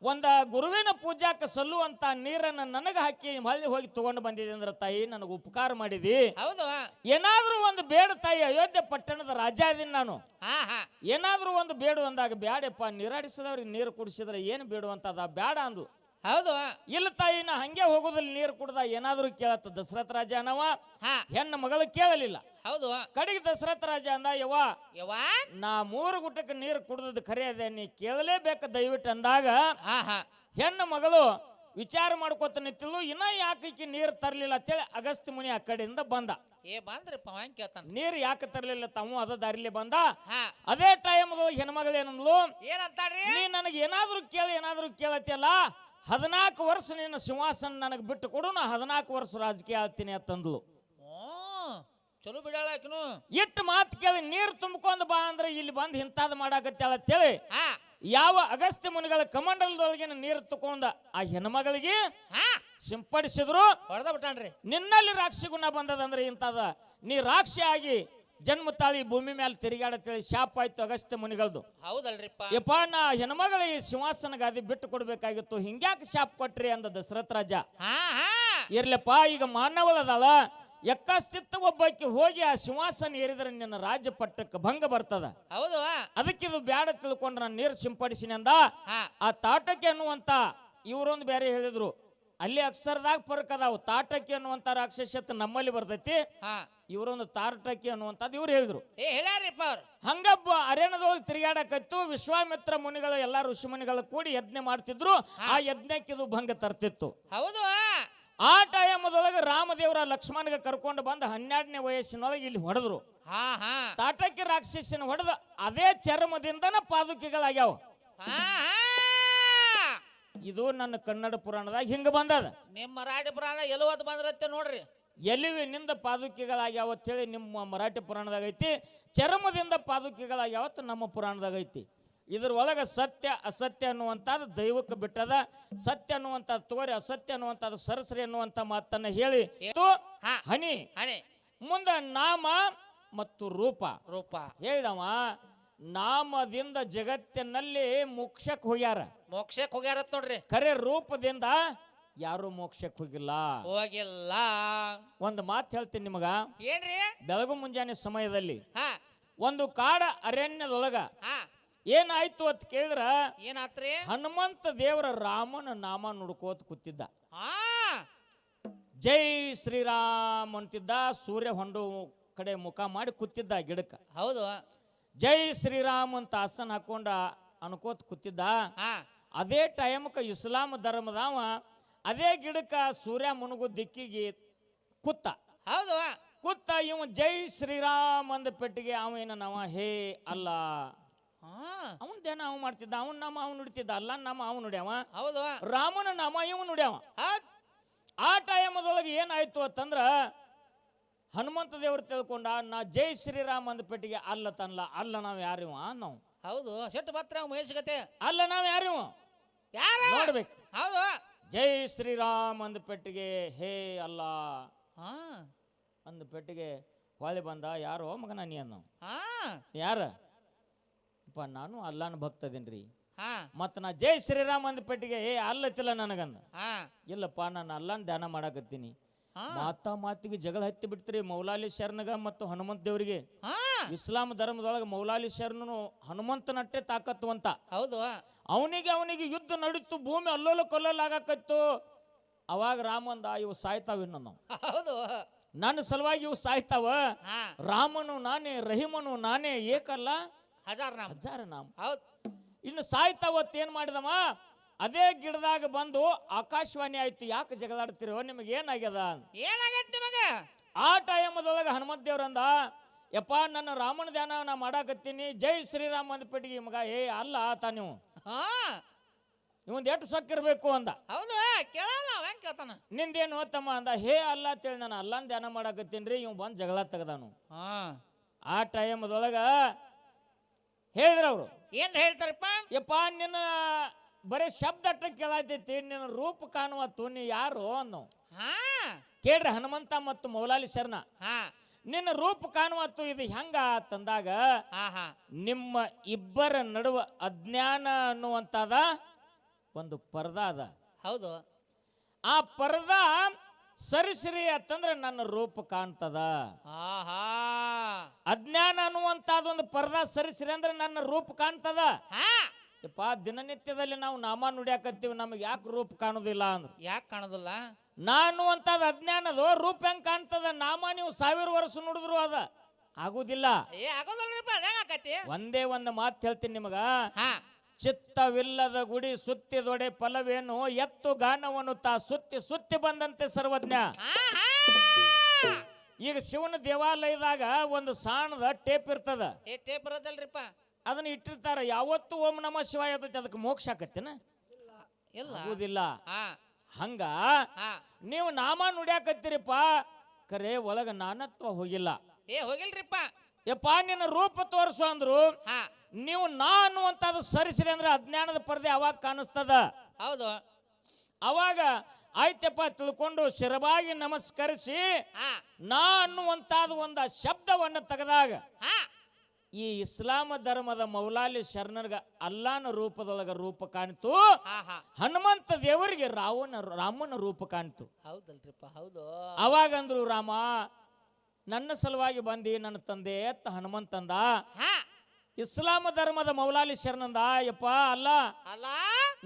ಒಂದ ಗುರುವಿನ ಪೂಜಾಕ ಸಲ್ಲುವಂತ ನೀರನ್ನ ನನಗ ಹಾಕಿ ಹೊಳ್ಳಿ ಹೋಗಿ ತಗೊಂಡು ಬಂದಿದೆ ಅಂದ್ರೆ ತಾಯಿ ನನಗೆ ಉಪಕಾರ ಮಾಡಿದಿ. ಹೌದು. ಏನಾದ್ರೂ ಒಂದು ಬೇಡ ತಾಯಿ, ಅಯೋಧ್ಯೆ ಪಟ್ಟಣದ ರಾಜ ಇದೀನಿ ನಾನು. ಹಾ ಹಾ ಏನಾದ್ರೂ ಒಂದು ಬೇಡು ಅಂದಾಗ, ಬ್ಯಾಡಪ್ಪ ನೀರಾಡಿಸಿದವ್ರಿಗೆ ನೀರು ಕುಡಿಸಿದ್ರೆ ಏನು ಬೇಡುವಂತದ ಬ್ಯಾಡ ಅಂದು. ಹೌದು. ಇಲ್ಲ ತಾಯಿ, ನಾ ಹಂಗೆ ಹೋಗೋದಿಲ್ಲ, ನೀರು ಕುಡ್ದ ಏನಾದ್ರೂ ಕೇಳತ್ತ. ದಶರಥ ರಾಜ ಅನ್ನವ ಹಾ ಹೆಣ್ಣು ಮಗಳು ಕೇಳಲಿಲ್ಲ. ಹೌದು. ಕಡೆಗೆ ದಶರಥ ರಾಜ ಅಂದ, ಯವ್ವ ನಾ 3 ಗುಟ್ಟಕ್ಕೆ ನೀರು ಕುಡ್ದದ್ದು ಖರೆ ಅದೇ, ನೀ ಕೇಳಲೇಬೇಕು ದಯವಿಟ್ಟು ಅಂದಾಗ, ಹಾ ಹಾ ಹೆಣ್ಣು ಮಗಳು ವಿಚಾರ ಮಾಡ್ಕೋತ ನಿಂತಿದ್ಲು. ಇನ್ನ ಯಾಕೆ ನೀರು ತರ್ಲಿಲ್ಲ ಅಂತೇಳಿ ಅಗಸ್ತ್ಯ ಮುನಿ ಆ ಕಡೆಯಿಂದ ಬಂದ. ಬಂದ್ರಿಪ್ಪ ಹೆಂಗ್ ಕೇಳ್ತಾನ. ನೀರು ಯಾಕೆ ತರ್ಲಿಲ್ಲ ತಾವು ಅದ ದಾರಿಲಿ ಬಂದ. ಹಾ ಅದೇ ಟೈಮ್ ಹೆಣ್ಮಗಳು ಏನಂದ್ಲು, ಏನಂತಾಡ್ರಿ, ನೀ ನನಗೆ ಏನಾದ್ರೂ ಕೇಳತ್ತಿಯಲ್ಲ, 14 ವರ್ಷ ನಿನ್ನ ಸಿಂಹಾಸನ ನನಗೆ ಬಿಟ್ಟು ಕೊಡು, ನಾ 14 ವರ್ಷ ರಾಜಕೀಯ ಆಳ್ತೀನಿ ಅಂತಂದ್ಲು. ಚಲೋ ಬಿಡಾಳ ಆಕಿನು. ಇಟ್ಟು ಮಾತು ಕೇಳಿ ನೀರು ತುಂಬಿಕೊಂಡು ಬಾ ಅಂದ್ರೆ ಇಲ್ಲಿ ಬಂದು ಇಂತಾದ್ ಮಾಡಾಕತ್ತೇಳ ಅಂತೇಳಿ ಹಾ ಯಾವ ಅಗಸ್ತ್ಯ ಮುನಿಗಳ ಕಮಂಡಲದೊಳಗಿನ ನೀರು ತಕೊಂಡ ಆ ಹೆಣ್ಮಗಳಿಗೆ ಹಾ ಸಿಂಪಡಿಸಿದ್ರು. ಹೊಡೆದ ಬಿಟ್ಟಾನ್ರಿ. ನಿನ್ನಲ್ಲಿ ರಾಕ್ಷಿ ಗುಣ ಬಂದದಂದ್ರೆ ಇಂತದ, ನೀ ರಾಕ್ಷಿ ಆಗಿ ಜನ್ಮ ತಾಳಿ ಭೂಮಿ ಮೇಲೆ ತಿರುಗಾಡತ್ತೇಳಿ ಶಾಪ ಆಯ್ತು ಅಗಸ್ತ್ಯ ಮುನಿಗಳದು. ಹೌದಲ್ರಿಪ್ಪ. ಯಪ್ಪ, ನಾ ಹೆಣ್ಮಗಳ ಈ ಸಿಂಹಾಸನ ಗಾದಿ ಬಿಟ್ಟು ಕೊಡ್ಬೇಕಾಗಿತ್ತು, ಹಿಂಗ್ಯಾಕೆ ಶಾಪ ಕೊಟ್ರಿ ಅಂದ ದಶರಥ ರಾಜ. ಹಾ ಹಾ ಇರ್ಲಪ್ಪ, ಈಗ ಮಾನವಳದಲ್ಲ, ಎಕ್ಕಸ್ತಿತ್ತ ಒಬ್ಬಾಕಿ ಹೋಗಿ ಆ ಸಿಂಹಾಸನ ಏರಿದ್ರೆ ನಿನ್ನ ರಾಜ್ಯ ಪಟ್ಟಕ್ಕೆ ಭಂಗ ಬರ್ತದ. ಹೌದು. ಅದಕ್ಕಿದು ಬ್ಯಾಡ ತಿಳ್ಕೊಂಡು ನಾನು ನೀರು ಸಿಂಪಡಿಸಿನಿ ಅಂದ. ಆ ತಾಟಕ್ಕೆ ಅನ್ನುವಂತ ಇವರೊಂದು ಬೇರೆ ಹೇಳಿದ್ರು, ಅಲ್ಲಿ ಅಕ್ಷರದಾಗ ಫರಕ್ ಅದಾವು. ತಾಟಕ್ಕೆ ಅನ್ನುವಂತ ರಾಕ್ಷಸತ್ ನಮ್ಮಲ್ಲಿ ಬರ್ತೈತಿ, ಇವರೊಂದು ತಾಟಕ್ಕೆ ಅನ್ನುವಂಥದ್ದು ಇವ್ರು ಹೇಳಿದ್ರು. ಹೇಳ್ಯಾರಿಪ್ಪ ಅವ್ರು. ಹಂಗಬ್ಬ ಅರೇಣದೊಳಗೆ ತಿರುಗಾಡಕತ್ತು. ವಿಶ್ವಾಮಿತ್ರ ಮುನಿಗಳು ಎಲ್ಲಾ ಋಷಿ ಮುನಿಗಳು ಕೂಡಿ ಯಜ್ಞ ಮಾಡ್ತಿದ್ರು. ಆ ಯಜ್ಞಕ್ಕೆ ಇದು ಭಂಗ ತರ್ತಿತ್ತು. ಹೌದು. ಆ ಟೈಮದೊಳಗೆ ರಾಮದೇವರ ಲಕ್ಷ್ಮಣಗೆ ಕರ್ಕೊಂಡು ಬಂದು 12ನೇ ವಯಸ್ಸಿನೊಳಗೆ ಇಲ್ಲಿ ಹೊಡೆದ್ರು. ಹಾ ಹಾ ತಾಟಕ್ಕೆ ರಾಕ್ಷಸನ ಹೊಡೆದ ಅದೇ ಚರ್ಮದಿಂದನ ಪಾದುಕೆಗಳಾಗ್ಯಾವ. ಇದು ನನ್ನ ಕನ್ನಡ ಪುರಾಣದಾಗ ಹಿಂಗ ಬಂದದ. ನಿಮ್ಮ ಮರಾಠಿ ಪುರಾಣ ಎಲ್ಲವತ್ತು ಬಂದ್ರತ್ತೆ ನೋಡ್ರಿ. ಎಲ್ಲಿವಿನಿಂದ ಪಾದುಕೆಗಳಾಗ್ಯಾವ ಅಂತೇಳಿ ನಿಮ್ಮ ಮರಾಠಿ ಪುರಾಣದಾಗ ಐತಿ. ಚರ್ಮದಿಂದ ಪಾದುಕೆಗಳಾಗ್ಯಾವತ್ತು ನಮ್ಮ ಪುರಾಣದಾಗ ಐತಿ. ಇದ್ರ ಒಳಗೆ ಸತ್ಯ ಅಸತ್ಯ ಅನ್ನುವಂಥದ್ದು ದೈವಕ್ಕೆ ಬಿಟ್ಟದ. ಸತ್ಯ ಅನ್ನುವಂಥದ್ದು ತಗೋರಿ, ಅಸತ್ಯ ಅನ್ನುವಂಥದ್ದು ಸರಸರಿ ಅನ್ನುವಂಥ ಮಾತನ್ನ ಹೇಳಿ ಹನಿ ಮುಂದೆ ನಾಮ ಮತ್ತು ರೂಪ ಹೇಳಿದವ. ನಾಮದಿಂದ ಜಗತ್ತಿನಲ್ಲಿ ಮೋಕ್ಷಕ್ಕೆ ಹೋಗ್ಯಾರ, ಮೋಕ್ಷಕ್ಕೆ ಹೋಗ್ಯಾರ ನೋಡ್ರಿ. ಖರೆ ರೂಪದಿಂದ ಯಾರು ಮೋಕ್ಷಕ್ಕೆ ಹೋಗಿಲ್ಲ. ಒಂದು ಮಾತು ಹೇಳ್ತೀನಿ ನಿಮಗ. ಏನ್ರಿ? ಬೆಳಗು ಮುಂಜಾನೆ ಸಮಯದಲ್ಲಿ ಒಂದು ಕಾಡ ಅರಣ್ಯದೊಳಗ ಏನಾಯ್ತು ಅಂತ ಕೇಳಿದ್ರ, ಏನಾತ್ರಿ? ಹನುಮಂತ ದೇವರ ರಾಮನ ನಾಮ ನುಡ್ಕೋತ ಕೂತಿದ್ದ. ಜೈ ಶ್ರೀರಾಮ್ ಅಂತಿದ್ದ. ಸೂರ್ಯ ಹೊಂಡು ಕಡೆ ಮುಖ ಮಾಡಿ ಕೂತಿದ್ದ ಗಿಡಕ್ಕ. ಹೌದು. ಜೈ ಶ್ರೀರಾಮ್ ಅಂತ ಆಸನ ಹಾಕೊಂಡ ಅನ್ಕೋತ ಕೂತಿದ್ದ. ಅದೇ ಟೈಮಕ್ಕ ಇಸ್ಲಾಂ ಧರ್ಮದವ ಅದೇ ಗಿಡಕ್ಕ ಸೂರ್ಯ ಮುನುಗು ದಿಕ್ಕಿಗೆ ಕೂತ. ಹೌದು. ಕೂತ ಇವ ಜೈ ಶ್ರೀರಾಮ್ ಅಂದ ಪೆಟ್ಟಿಗೆ ಅವೇನ ನಾವ ಹೇ ಅಲ್ಲ ಅವನ್ ದೇನ ಅವ್ ಮಾಡ್ತಿದ್ದ. ಅವನ್ ನಾಮ ಅವ್ ನುಡಿತಿದ್ದ, ಅಲ್ಲ ನಾಮ ಅವ್ ನುಡ್ಯಾವ. ಹೌದು. ರಾಮನ ನಾಮ ಇವ್ ನುಡ್ಯಾವ. ಆ ಟೈಮದೊಳಗೆ ಏನಾಯ್ತು ಅಂತಂದ್ರ ಹನುಮಂತ ದೇವ್ರು ತಿಳ್ಕೊಂಡ, ನಾ ಜೈ ಶ್ರೀರಾಮ್ ಅಂದ ಪೆಟ್ಟಿಗೆ ಅಲ್ಲ ತನ್ಲ. ಅಲ್ಲ ನಾವ್ ಯಾರಿವ ನಾವು. ಹೌದು. ಶೆಟ್ಟು ಪತ್ರ ಮಹೇಶ್ಗತೆ ಅಲ್ಲ ನಾವ್ ಯಾರಿವ ನೋಡ್ಬೇಕು. ಹೌದು. ಜೈ ಶ್ರೀರಾಮ್ ಅಂದ ಪೆಟ್ಟಿಗೆ ಹೇ ಅಲ್ಲ ಅಂದ ಪೆಟ್ಟಿಗೆ ಹೊಳೆ ಬಂದ. ಯಾರೋ ಮಗನ ನೀ ಅನ್ನ ಯಾರ? ನಾನು ಅಲ್ಲಾನ ಭಕ್ತದೇನ್ರಿ. ಮತ್ತ ನಾ ಜೈ ಶ್ರೀರಾಮ್ ಅಂದ ಪೆಟ್ಟಿಗೆ ಅಲ್ಲತ್ತಿಲ್ಲ ನನಗಂದ. ಇಲ್ಲಪ್ಪ, ನಾನು ಅಲ್ಲಾನ ಧ್ಯಾನ ಮಾಡಾಕತ್ತೀನಿ. ಮಾತಿಗೆ ಜಗಳ ಹತ್ತಿ ಬಿಡ್ತೀರಿ ಮೌಲಾಲಿ ಶರಣಗ ಮತ್ತು ಹನುಮಂತ ದೇವರಿಗೆ. ಇಸ್ಲಾಂ ಧರ್ಮದೊಳಗೆ ಮೌಲಾಲಿ ಶರಣನು ಹನುಮಂತನಟ್ಟೆ ತಾಕತ್ತುವಂತ. ಹೌದು. ಅವನಿಗೆ ಯುದ್ಧ ನಡೀತು, ಭೂಮಿ ಅಲ್ಲೋಲ ಕೊಲ್ಲೋಲ್ ಆಗಾಕತ್ತು. ಅವಾಗ ರಾಮಂದ ಇವು ಸಾಯ್ತಾವ. ಇನ್ನು ಹೌದು, ನನ್ನ ಸಲುವಾಗಿ ಇವು ಸಾಯ್ತಾವ. ರಾಮನು ನಾನೇ, ರಹೀಮನು ನಾನೇ, ಏಕಲ್ಲ ಹಜಾರ ನಾಮ. ಹೌದು. ಇನ್ನು ಸಾಯ್ತಾವತ್ ಏನ್ ಮಾಡಿದವ, ಅದೇ ಗಿಡದಾಗ ಬಂದು ಆಕಾಶವಾಣಿ ಆಯ್ತು, ಯಾಕೆ ಜಗಳಾಡ್ತಿರೋ, ನಿಮಗೆ ಏನಾಗ್ಯದ? ಏನಾಗೈತಿ ನಿಮಗ? ಆ ಟೈಮದೊಳಗೆ ಹನುಮಂತ ದೇವ್ರಂದ, ಯಪ್ಪ ನನ್ನ ರಾಮನ ಧ್ಯಾನ ನಾ ಮಾಡಾಕತ್ತೀನಿ, ಜೈ ಶ್ರೀರಾಮ್ ಅಂದ್ಬಿಟ್ಟಿಗೆ ಮಗ. ಏ ಅಲ್ಲ ಆತ ನೀವು ಹಾ ಇವಂದು ಎಷ್ಟು ಸೊಕ್ಕಿರ್ಬೇಕು ಅಂದ. ಹೌದು, ಕೇಳಲ್ಲ ಹೆಂಗ್ ಕೇಳ್ತಾನ? ನಿಂದೇನು ತಮ್ಮ ಅಂದ. ಹೇ ಅಲ್ಲ ಅಂತೇಳಿ ನಾನು ಅಲ್ಲನ್ ಧ್ಯಾನ ಮಾಡಾಕತ್ತೀನಿ ರೀ, ಇವ್ ಬಂದು ಜಗಳ ತೆಗ್ದಾನು. ಹಾ ಆ ಟೈಮದೊಳಗ ಹೇಳಿದ್ರ ಅವರು, ಏನ್ ಹೇಳ್ತಾರಪ್ಪ? ಯಪ್ಪ ನಿನ್ನ ಬರೀ ಶಬ್ದ ಅಟ್ಟ ಕೇಳಾತೈತಿ, ನಿನ್ನ ರೂಪ ಕಾಣುವತ್ತು, ನೀ ಯಾರು ಅನ್ನೋ. ಹಾ ಕೇಳ್ರಿ ಹನುಮಂತ ಮತ್ತು ಮೌಲಾಲಿ ಶರಣ, ಹಾ ನಿನ್ನ ರೂಪ ಕಾಣುವತ್ತು ಇದು ಹೆಂಗ ತಂದಾಗ, ಹಾ ಹಾ ನಿಮ್ಮ ಇಬ್ಬರ ನಡುವ ಅಜ್ಞಾನ ಅನ್ನುವಂತಾದ ಒಂದು ಪರ್ದಾ ಅದ. ಹೌದು. ಆ ಪರ್ದಾ ಸರಿಸಿರಿ ಅಂತಂದ್ರೆ ನನ್ನ ರೂಪ ಕಾಣ್ತದ. ಆಹಾ ಅಜ್ಞಾನ ಅನ್ನುವಂತಾದ ಒಂದು ಪರ್ದಾ ಸರಿಸಿರಿ ಅಂದ್ರೆ ನನ್ನ ರೂಪ ಕಾಣ್ತದ. ಹಾ ಯಪ್ಪ ದಿನನಿತ್ಯದಲ್ಲಿ ನಾವು ನಾಮ ನುಡಿಯಾಕತ್ತೀವಿ, ನಮಗೆ ಯಾಕೆ ರೂಪ ಕಾಣುದಿಲ್ಲ ಅಂದ್ರೆ, ಯಾಕೆ ಕಾಣೋದಿಲ್ಲ? ನಾನು ಅಂತದ ಅಜ್ಞಾನದು ರೂಪ ಹೆಂಗ್ ಕಾಣ್ತದ? ನಾಮ ನೀವು 1000 ವರ್ಷ ನುಡಿದ್ರು ಅದ ಆಗುದಿಲ್ಲ. ಏ ಆಗೋದಲ್ರಿಪ್ಪ, ಅದ ಹೆಂಗಾಕತಿ? ಒಂದೇ ಒಂದು ಮಾತು ಹೇಳ್ತೀನಿ ನಿಮಗ, ಹಾ ಚಿತ್ತವಿಲ್ಲದ ಗುಡಿ ಸುತ್ತಿದೊಡೆ ಫಲವೇನು, ಎತ್ತು ಗಾನವನ್ನು ತಾ ಸುತ್ತಿ ಸುತ್ತಿ ಬಂದಂತೆ ಸರ್ವಜ್ಞ. ಆಹಾ ಈಗ ಶಿವನ ದೇವಾಲಯದಾಗ ಒಂದು ಸಾಣದ ಟೇಪ್ ಇರ್ತದ, ಏ ಟೇಪ್ ಬರೋದಲ್ರಿಪ್ಪ? ಅದನ್ನ ಇಟ್ಟಿರ್ತಾರ. ಯಾವತ್ತು ಓಂ ನಮ ಶಿವಾಯ ಅದಕ್ಕೆ ಅದಕ್ಕೆ ಮೋಕ್ಷ ಆಕತ್ತೇನ? ಇಲ್ಲ. ಆಗುದಿಲ್ಲ. ಹಾ ಹಂಗ ಹಾ ನೀವು ನಾಮ ನುಡಿಯಾಕತ್ತೀರಿಪ್ಪ, ಕರೆ ಒಳಗ ನಾನತ್ವ ಹೋಗಿಲ್ಲ. ಏ ಹೋಗಿಲ್ರಿಪ್ಪ. ಯಪ್ಪ ನಿನ್ನ ರೂಪ ತೋರಿಸು ಅಂದ್ರು, ಹಾ ನೀವು ನಾನು ಅಂತ ಅದು ಸರಿಸಿರಿ ಅಂದ್ರೆ ಅಜ್ಞಾನದ ಪರದೆ ಅವಾಗ ಕಾಣಿಸ್ತದ. ಹೌದು. ಅವಾಗ ಆಯ್ತಪ್ಪ ತಿಳ್ಕೊಂಡು ಶಿರವಾಗಿ ನಮಸ್ಕರಿಸಿ ಹಾ ನಾ ಅನ್ನುವಂತಾದ ಒಂದು ಶಬ್ದವನ್ನು ತೆಗೆದಾಗ ಹಾ ಈ ಇಸ್ಲಾಮ ಧರ್ಮದ ಮೌಲಾಲಿ ಶರಣರ್ಗ ಅಲ್ಲಾನ ರೂಪದೊಳಗ ರೂಪ ಕಾಣಿತು, ಹಾ ಹಾ ಹನುಮಂತ ದೇವರಿಗೆ ರಾಮನ ರೂಪ ಕಾಣಿತು. ಹೌದಲ್ರಿಪ್ಪ, ಹೌದು. ಅವಾಗಂದ್ರು, ರಾಮ ನನ್ನ ಸಲುವಾಗಿ ಬಂದಿ ನನ್ನ ತಂದೆ ಎತ್ತ ಹನುಮಂತಂದ. ಹಾ ಇಸ್ಲಾಮ ಧರ್ಮದ ಮೌಲಾಲಿ ಶರಣಂದ, ಯಪ್ಪ ಅಲ್ಲ ಅಲ್ಲ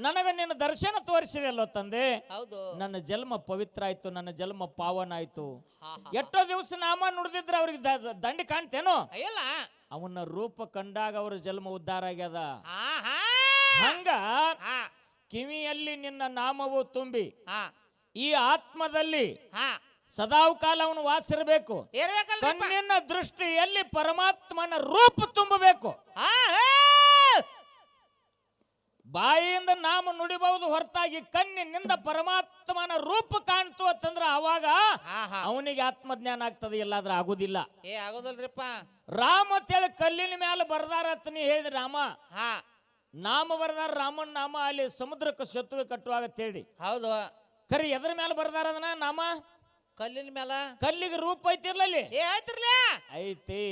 ನನಗ ನಿನ್ನ ದರ್ಶನ ತೋರಿಸಿದೆ ಅಲ್ಲೋ ತಂದೆ, ಹೌದು. ನನ್ನ ಜನ್ಮ ಪವಿತ್ರ ಆಯ್ತು, ನನ್ನ ಜನ್ಮ ಪಾವನ ಆಯ್ತು. ಹಾ ಹಾ ಎಷ್ಟೋ ದಿವಸ ನಾಮ ನುಡಿದಿದ್ರೆ ಅವ್ರಿಗೆ ದಂಡಿ ಕಾಣ್ತೇನೋ, ಅಯ್ಯಲ್ಲ. ಅವನ ರೂಪ ಕಂಡಾಗ ಅವ್ರ ಜನ್ಮ ಉದ್ಧಾರ ಆಗ್ಯದ. ಹಾ ಹಾ ಹಂಗ ಹಾ ಕಿವಿಯಲ್ಲಿ ನಿನ್ನ ನಾಮವು ತುಂಬಿ ಹಾ ಈ ಆತ್ಮದಲ್ಲಿ ಹಾ ಸದಾಕಾಲ ಅವನು ವಾಸಿರಬೇಕು. ಇರ್ಬೇಕಲ್ರಿಪ್ಪ. ಕಣ್ಣಿನ ದೃಷ್ಟಿಯಲ್ಲಿ ಪರಮಾತ್ಮನ ರೂಪ ತುಂಬಬೇಕು. ಹಾ ಹಾ ಬಾಯಿಯಿಂದ ನಾಮ ನುಡಿಬಹುದು ಹೊರತಾಗಿ ಕಣ್ಣಿನಿಂದ ಪರಮಾತ್ಮನ ರೂಪ ಕಾಣ್ತು ಅಂತಂದ್ರ ಅವಾಗ ಹಾ ಹಾ ಅವನಿಗೆ ಆತ್ಮಜ್ಞಾನ ಆಗ್ತದೆ, ಇಲ್ಲಾದ್ರೆ ಆಗುದಿಲ್ಲ. ಏ ಆಗೋದಲ್ರಿಪ್ಪ. ರಾಮ ಅಂತೇಳಿ ಕಲ್ಲಿನ ಮೇಲೆ ಬರ್ದಾರ ಅಂತ ನೀ ಹೇಳಿದ್ರಿ. ರಾಮ ಹಾ ನಾಮ ಬರ್ದಾರ, ರಾಮನ್ ನಾಮ ಅಲ್ಲಿ ಸಮುದ್ರಕ್ಕೆ ಸೇತುವೆ ಕಟ್ಟುವಾಗ ಹೇಳಿ. ಹೌದು. ಖರಿ ಎದ್ರ ಮೇಲೆ ಬರ್ದಾರ ಅದನ್ನ ನಾಮ? ಕಲ್ಲಿನ ಮೇಲ. ಕಲ್ಲಿಗೆ ರೂಪ ಐತಿರ್ಲ ಅಲ್ಲಿ? ಏ ಆಯ್ತಿರ್ಲಿ, ಐತಿ.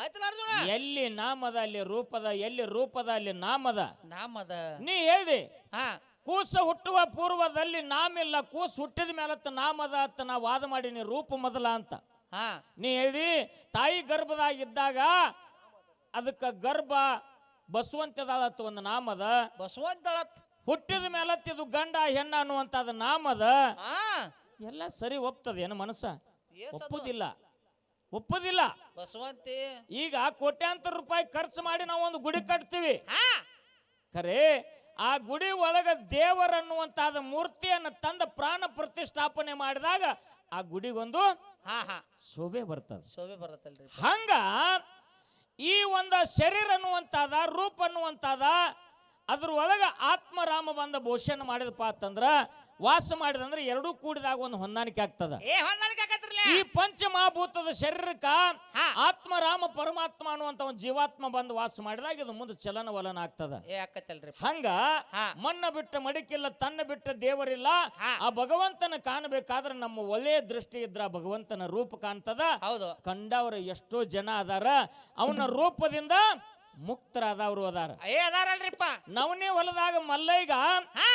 ಆಯ್ತಲ್ಲ ಅರ್ಜುನ. ಎಲ್ಲಿ ನಾಮದ ಅಲ್ಲಿ ರೂಪದ, ಎಲ್ಲಿ ರೂಪದ ಅಲ್ಲಿ ನಾಮದ. ನಾಮದ. ನೀ ಹೇಳ್ದಿ ಹಾ ಕೂಸ ಹುಟ್ಟುವ ಪೂರ್ವದಲ್ಲಿ ನಾಮಿಲ್ಲ, ಕೂಸು ಹುಟ್ಟಿದ ಮೇಲತ್ತ ನಾಮದ ಅಂತ ನಾ ವಾದ ಮಾಡೀನಿ, ರೂಪ ಮೊದಲ ಅಂತ. ಹಾ ನೀ ಹೇಳ್ದಿ ತಾಯಿ ಗರ್ಭದಾಗಿದ್ದಾಗ ಅದಕ್ಕೆ ಗರ್ಭ ಬಸವಂತದಾಳತ್ತ ಒಂದು ನಾಮದ, ಬಸವಂತಳತ್. ಹುಟ್ಟಿದ ಮೇಲತ್ತ ಇದು ಗಂಡ ಹೆಣ್ಣ ಅನ್ನುವಂಥದ್ದು ನಾಮದ. ಹಾ ಎಲ್ಲ ಸರಿ ಒಪ್ತದ ಏನು ಮನಸ್ಸ? ಏಸದು? ಒಪ್ಪುದಿಲ್ಲ, ಒಪ್ಪುದಿಲ್ಲ. ಬಸವಂತಿ. ಈಗ ಕೋಟ್ಯಾಂತರ ರೂಪಾಯಿ ಖರ್ಚು ಮಾಡಿ ನಾವು ಒಂದು ಗುಡಿ ಕಟ್ತೀವಿ, ಹಾ ಖರೆ ಆ ಗುಡಿ ಒಳಗ ದೇವರನ್ನುವಂತಾದ ಮೂರ್ತಿಯನ್ನು ತಂದ ಪ್ರಾಣ ಪ್ರತಿಷ್ಠಾಪನೆ ಮಾಡಿದಾಗ ಆ ಗುಡಿಗೊಂದು ಹಾ ಹಾ ಶೋಭೆ ಬರ್ತದ. ಶೋಭೆ ಬರತ್ತಲ್ರಿ. ಹಂಗ ಈ ಒಂದು ಶರೀರ ಅನ್ನುವಂತಾದ ರೂಪ ಅನ್ನುವಂತಾದ ಅದ್ರ ಒಳಗ ಆತ್ಮರಾಮ ಬಂದ ಭೂಷಣ ಮಾಡಿದಪ್ಪ ಅಂತಂದ್ರ ವಾಸ ಮಾಡಿದಂದ್ರೆ ಎರಡೂ ಕೂಡಿದಾಗ ಒಂದು ಹೊಂದಾಣಿಕೆ ಆಗ್ತದ. ಏ ಹೊಂದಾಣಿಕೆ ಆಗತ್ರಿಲ್ಲ. ಈ ಪಂಚಮಹಾಭೂತದ ಶರೀರಕ್ಕ ಹಾ. ಆತ್ಮರಾಮ ಪರಮಾತ್ಮ ಅನ್ನುವಂತ ಒಂದು ಜೀವಾತ್ಮ ಬಂದು ವಾಸ ಮಾಡಿದಾಗ ಇದು ಮುಂದೆ ಚಲನವಲನ ಆಗ್ತದ. ಏ ಆಕತ್ತಲ್ರಿ. ಹಂಗ ಹಾ. ಮಣ್ಣ ಬಿಟ್ಟ ಮಡಿಕಿಲ್ಲ, ತನ್ನ ಬಿಟ್ಟ ದೇವರಿಲ್ಲ. ಹಾ. ಆ ಭಗವಂತನ ಕಾಣಬೇಕಾದ್ರೆ ನಮ್ಮ ಒಳ್ಳೆಯ ದೃಷ್ಟಿ ಇದ್ರ ಭಗವಂತನ ರೂಪ ಕಾಣ್ತದ. ಹೌದು. ಕಂಡವರು ಎಷ್ಟೋ ಜನ ಅದಾರ, ಅವನ ರೂಪದಿಂದ ಮುಕ್ತರಾದವರು ಅದಾರ. ಏ ಅದಾರಲ್ರಿಪ್ಪ. ನವನೇ ಹೊಲದಾಗ ಮಲ್ಲಯ್ಯಗ ಹಾ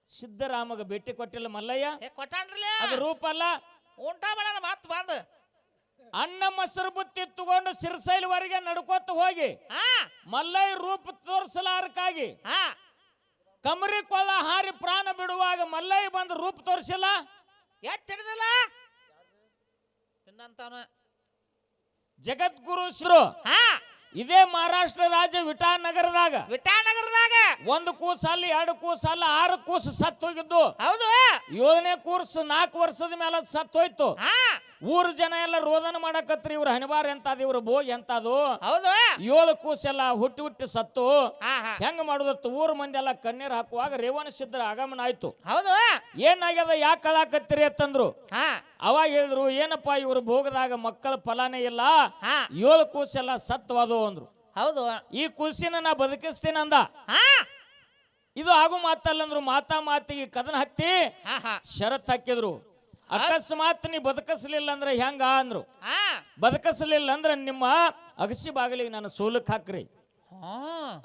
ಸಿದ್ದರಾಮಗ ಭೇಟಿ ಕೊಟ್ಟಿಲ್ಲ ಮಲ್ಲಯ್ಯ, ಏ ಕೊಟ್ಟಾನ್ರಲ್ಲ. ಅದು ರೂಪ ಅಲ್ಲ. ಊಟ ಮಾಡೋಣ ಮತ್ ಬಂದ. ಅನ್ನ ಮೊಸರು ಬುತ್ತಿ ತಗೊಂಡು ಸಿರಸೈಲ್ವರೆಗೆ ನಡ್ಕೋತ ಹೋಗಿ ಹಾ ಮಲ್ಲಯ್ಯ ರೂಪ ತೋರಿಸಲಾರಕ್ಕಾಗಿ ಹಾ ಕಮರಿ ಕೊಳ್ಳ ಹಾರಿ ಪ್ರಾಣ ಬಿಡುವಾಗ ಮಲ್ಲಯ್ಯ ಬಂದು ರೂಪ ತೋರಿಸಿಲ್ಲ. ಹಿಡಿದಿಲ್ಲ ಇನ್ನಂತಾನ. ಜಗದ್ಗುರು ಶ್ರೀ ಹಾ ಇದೇ ಮಹಾರಾಷ್ಟ್ರ ರಾಜ್ಯ ವಿಟಾನಗರದಾಗ ವಿಠಾನಗರದಾಗ ಒಂದು ಕೂಸು ಅಲ್ಲ 2 ಕೂಸು ಅಲ್ಲ 6 ಕೂಸು ಸತ್ತು ಹೋಗಿದ್ದು. ಹೌದು 7ನೇ ಕೂರ್ಸ್ 4 ವರ್ಷದ ಮೇಲೆ ಸತ್ತು ಹೋಯ್ತು. ಹಾ ಊರ್ ಜನ ಎಲ್ಲ ರೋದನ ಮಾಡಕತ್ರಿ ಇವ್ರ ಹಣಿಬಾರ ಎಂತದ ಇವ್ರ ಬೋಗ್ ಎಂತದು. ಹೌದು 7 ಕೂಸೆಲ್ಲ ಹುಟ್ಟಿ ಸತ್ತು. ಹಾ ಹಾ ಹೆಂಗ ಮಾಡುದತ್ತು ಊರ್ ಮಂದಿ ಎಲ್ಲ ಕಣ್ಣೀರ್ ಹಾಕುವಾಗ ರೇವಣ ಸಿದ್ಧರ ಆಗಮನ ಆಯ್ತು. ಹೌದು ಏನಾಗ್ಯದ ಯಾಕೆ ಕಳಾಕತ್ತೀರಿ ಅಂತಂದ್ರು. ಹಾ ಅವಾಗ ಹೇಳಿದ್ರು ಏನಪ್ಪಾ ಇವ್ರ ಭೋಗದಾಗ ಮಕ್ಕಳ ಫಲಾನೇ ಇಲ್ಲ, ಹಾ 7 ಕೂಸೆಲ್ಲ ಸತ್ವಾದು ಅಂದ್ರು. ಹೌದು ಈ ಕೂಸಿನ ನಾ ಬದುಕಿಸ್ತೀನಿ ಅಂದ. ಹಾ ಇದು ಆಗು ಮಾತಲ್ಲಂದ್ರು ಮಾತಿಗೆ ಕದನ ಹತ್ತಿ ಹಾ ಹಾ ಷರತ್ ಹಾಕಿದ್ರು. ಅಕಸ್ಮಾತ್ ನೀ ಬದುಕಿಸ್ಲಿಲ್ಲ ಅಂದ್ರೆ ಹೆಂಗ ಅಂದ್ರು. ಹಾ ಬದುಕಿಸ್ಲಿಲ್ಲ ಅಂದ್ರೆ ನಿಮ್ಮ ಅಗಸಿ ಬಾಗಿಲಿಗೆ ನಾನು ಸೋಲಕ್ ಹಾಕ್ರಿ.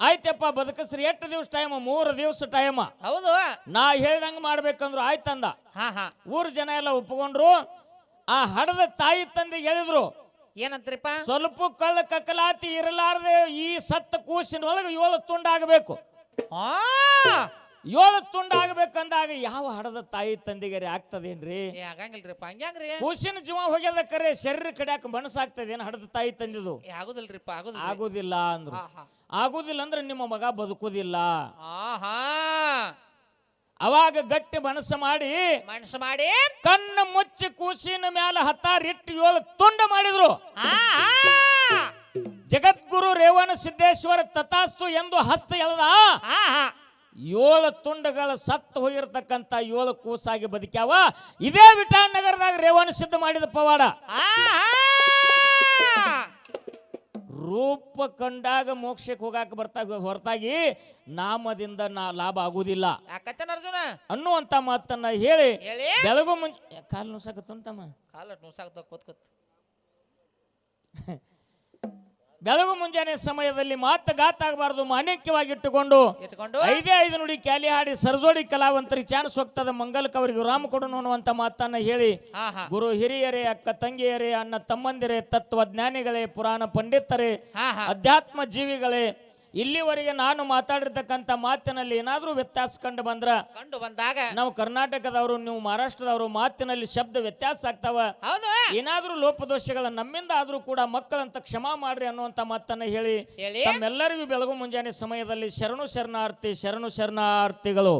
ಆಯ್ತಪ್ಪ ಬದುಕಿಸ್ರಿ. 8 ದಿವಸ ಟೈಮ್ 3 ದಿವಸ ಟೈಮ್. ಹೌದು ನಾ ಹೇಳ್ದಂಗ ಮಾಡ್ಬೇಕಂದ್ರು ಆಯ್ತಂದ. ಹಾ ಹಾ ಊರ್ ಜನ ಎಲ್ಲ ಒಪ್ಕೊಂಡ್ರು. ಆ ಹಡದ ತಾಯಿ ತಂದೆಗೆ ಹೇಳಿದ್ರು ಏನಂತ್ರಿಪ್ಪ ಸ್ವಲ್ಪ ಕಳ್ಳ ಕಕ್ಕಲಾತಿ ಇರಲಾರ್ದೆ ಈ ಸತ್ತ ಕೂಸಿನ ಒಳಗೆ 7 ತುಂಡಾಗಬೇಕು. 7 ತುಂಡಾಗಬೇಕಂದಾಗ ಯಾವ ಹಡದ ತಾಯಿ ತಂದೆಗೆ ಆಗ್ತದೇನ್ರಿ? ಆಗಂಗಿಲ್ರಿಪ್ಪ ಹಂಗ್ಯಾಂಗ್ರಿ ಕೂಸಿನ ಜೀವ ಹೋಗ್ಯದ ಕರೆ ಶರೀರ ಕಡಿಯಾಕ ಮನಸ್ಸಾಗ್ತದೇನು ಹಡದ ತಾಯಿ ತಂದಿದ್ದು? ಆಗುದಿಲ್ರಿಪ್ಪ ಆಗುದಿಲ್ಲ ಅಂದ್ರು. ಆಗುದಿಲ್ಲ ಅಂದ್ರೆ ನಿಮ್ಮ ಮಗ ಬದುಕುದಿಲ್ಲ. ಅವಾಗ ಗಟ್ಟಿ ಮನಸ್ಸು ಮಾಡಿ ಕಣ್ಣು ಮುಚ್ಚಿ ಕೂಸಿನ ಮ್ಯಾಲ ಹತ್ತಾರಿಟ್ಟು 7 ತುಂಡ ಮಾಡಿದ್ರು. ಜಗದ್ಗುರು ರೇವಣ ಸಿದ್ದೇಶ್ವರ ತಥಾಸ್ತು ಎಂದು ಹಸ್ತ ಎಳೆದ 7 ತುಂಡಗಳ ಸತ್ತು ಹೋಗಿರ್ತಕ್ಕಂಥ 7 ಕೂಸಾಗಿ ಬದುಕ್ಯಾವ. ಇದೇ ವಿಠಾನಗರದಾಗ ರೇವಣ ಸಿದ್ಧ ಮಾಡಿದ ಪವಾಡ. ರೂಪ ಕಂಡಾಗ ಮೋಕ್ಷಕ್ಕೆ ಹೋಗಾಕ ಹೊರತಾಗಿ ನಾಮದಿಂದ ಲಾಭ ಆಗುವುದಿಲ್ಲ ಅನ್ನುವಂತ ಮಾತನ್ನ ಹೇಳಿ ಬೆಳಗು ಮುಂಜೆ ಕಾಲು ನುಸಾಕತ್ತಂತಮ್ಮ ಬೆಳಗು ಮುಂಜಾನೆ ಸಮಯದಲ್ಲಿ ಗಾತ ಆಗಬಾರದು ಮಾಣಿಕ್ಯವಾಗಿಟ್ಟುಕೊಂಡು 5 ನುಡಿ ಕ್ಯಾಲಿ ಹಾಡಿ ಸರಜೋಡಿ ಕಲಾವಂತರಿಗೆ ಚಾನ್ಸ್ ಹೋಗ್ತದ ಮಂಗಲಕ್ಕೆ ಅವರಿಗೆ ರಾಮ ಕೊಡೋಣ ಅನ್ನುವಂತ ಮಾತನ್ನ ಹೇಳಿ ಗುರು ಹಿರಿಯರೇ, ಅಕ್ಕ ತಂಗಿಯರೇ, ಅಣ್ಣ ತಮ್ಮಂದಿರೇ, ತತ್ವಜ್ಞಾನಿಗಳೇ, ಪುರಾಣ ಪಂಡಿತರೇ, ಅಧ್ಯಾತ್ಮ ಜೀವಿಗಳೇ, ಇಲ್ಲಿವರೆಗೆ ನಾನು ಮಾತಾಡಿರ್ತಕ್ಕಂಥ ಮಾತಿನಲ್ಲಿ ಏನಾದ್ರೂ ವ್ಯತ್ಯಾಸ ಕಂಡು ಬಂದಾಗ ನಾವು ಕರ್ನಾಟಕದವರು, ನೀವು ಮಹಾರಾಷ್ಟ್ರದವರು, ಮಾತಿನಲ್ಲಿ ಶಬ್ದ ವ್ಯತ್ಯಾಸ ಆಗ್ತಾವ. ಏನಾದ್ರೂ ಲೋಪದೋಷಗಳ ನಮ್ಮಿಂದ ಆದ್ರೂ ಕೂಡ ಮಕ್ಕಳಂತ ಕ್ಷಮಾ ಮಾಡ್ರಿ ಅನ್ನುವಂತ ಮಾತನ್ನ ಹೇಳಿ ತಮ್ಮೆಲ್ಲರಿಗೂ ಬೆಳಗು ಮುಂಜಾನೆ ಸಮಯದಲ್ಲಿ ಶರಣು ಶರಣಾರ್ಥಿಗಳು.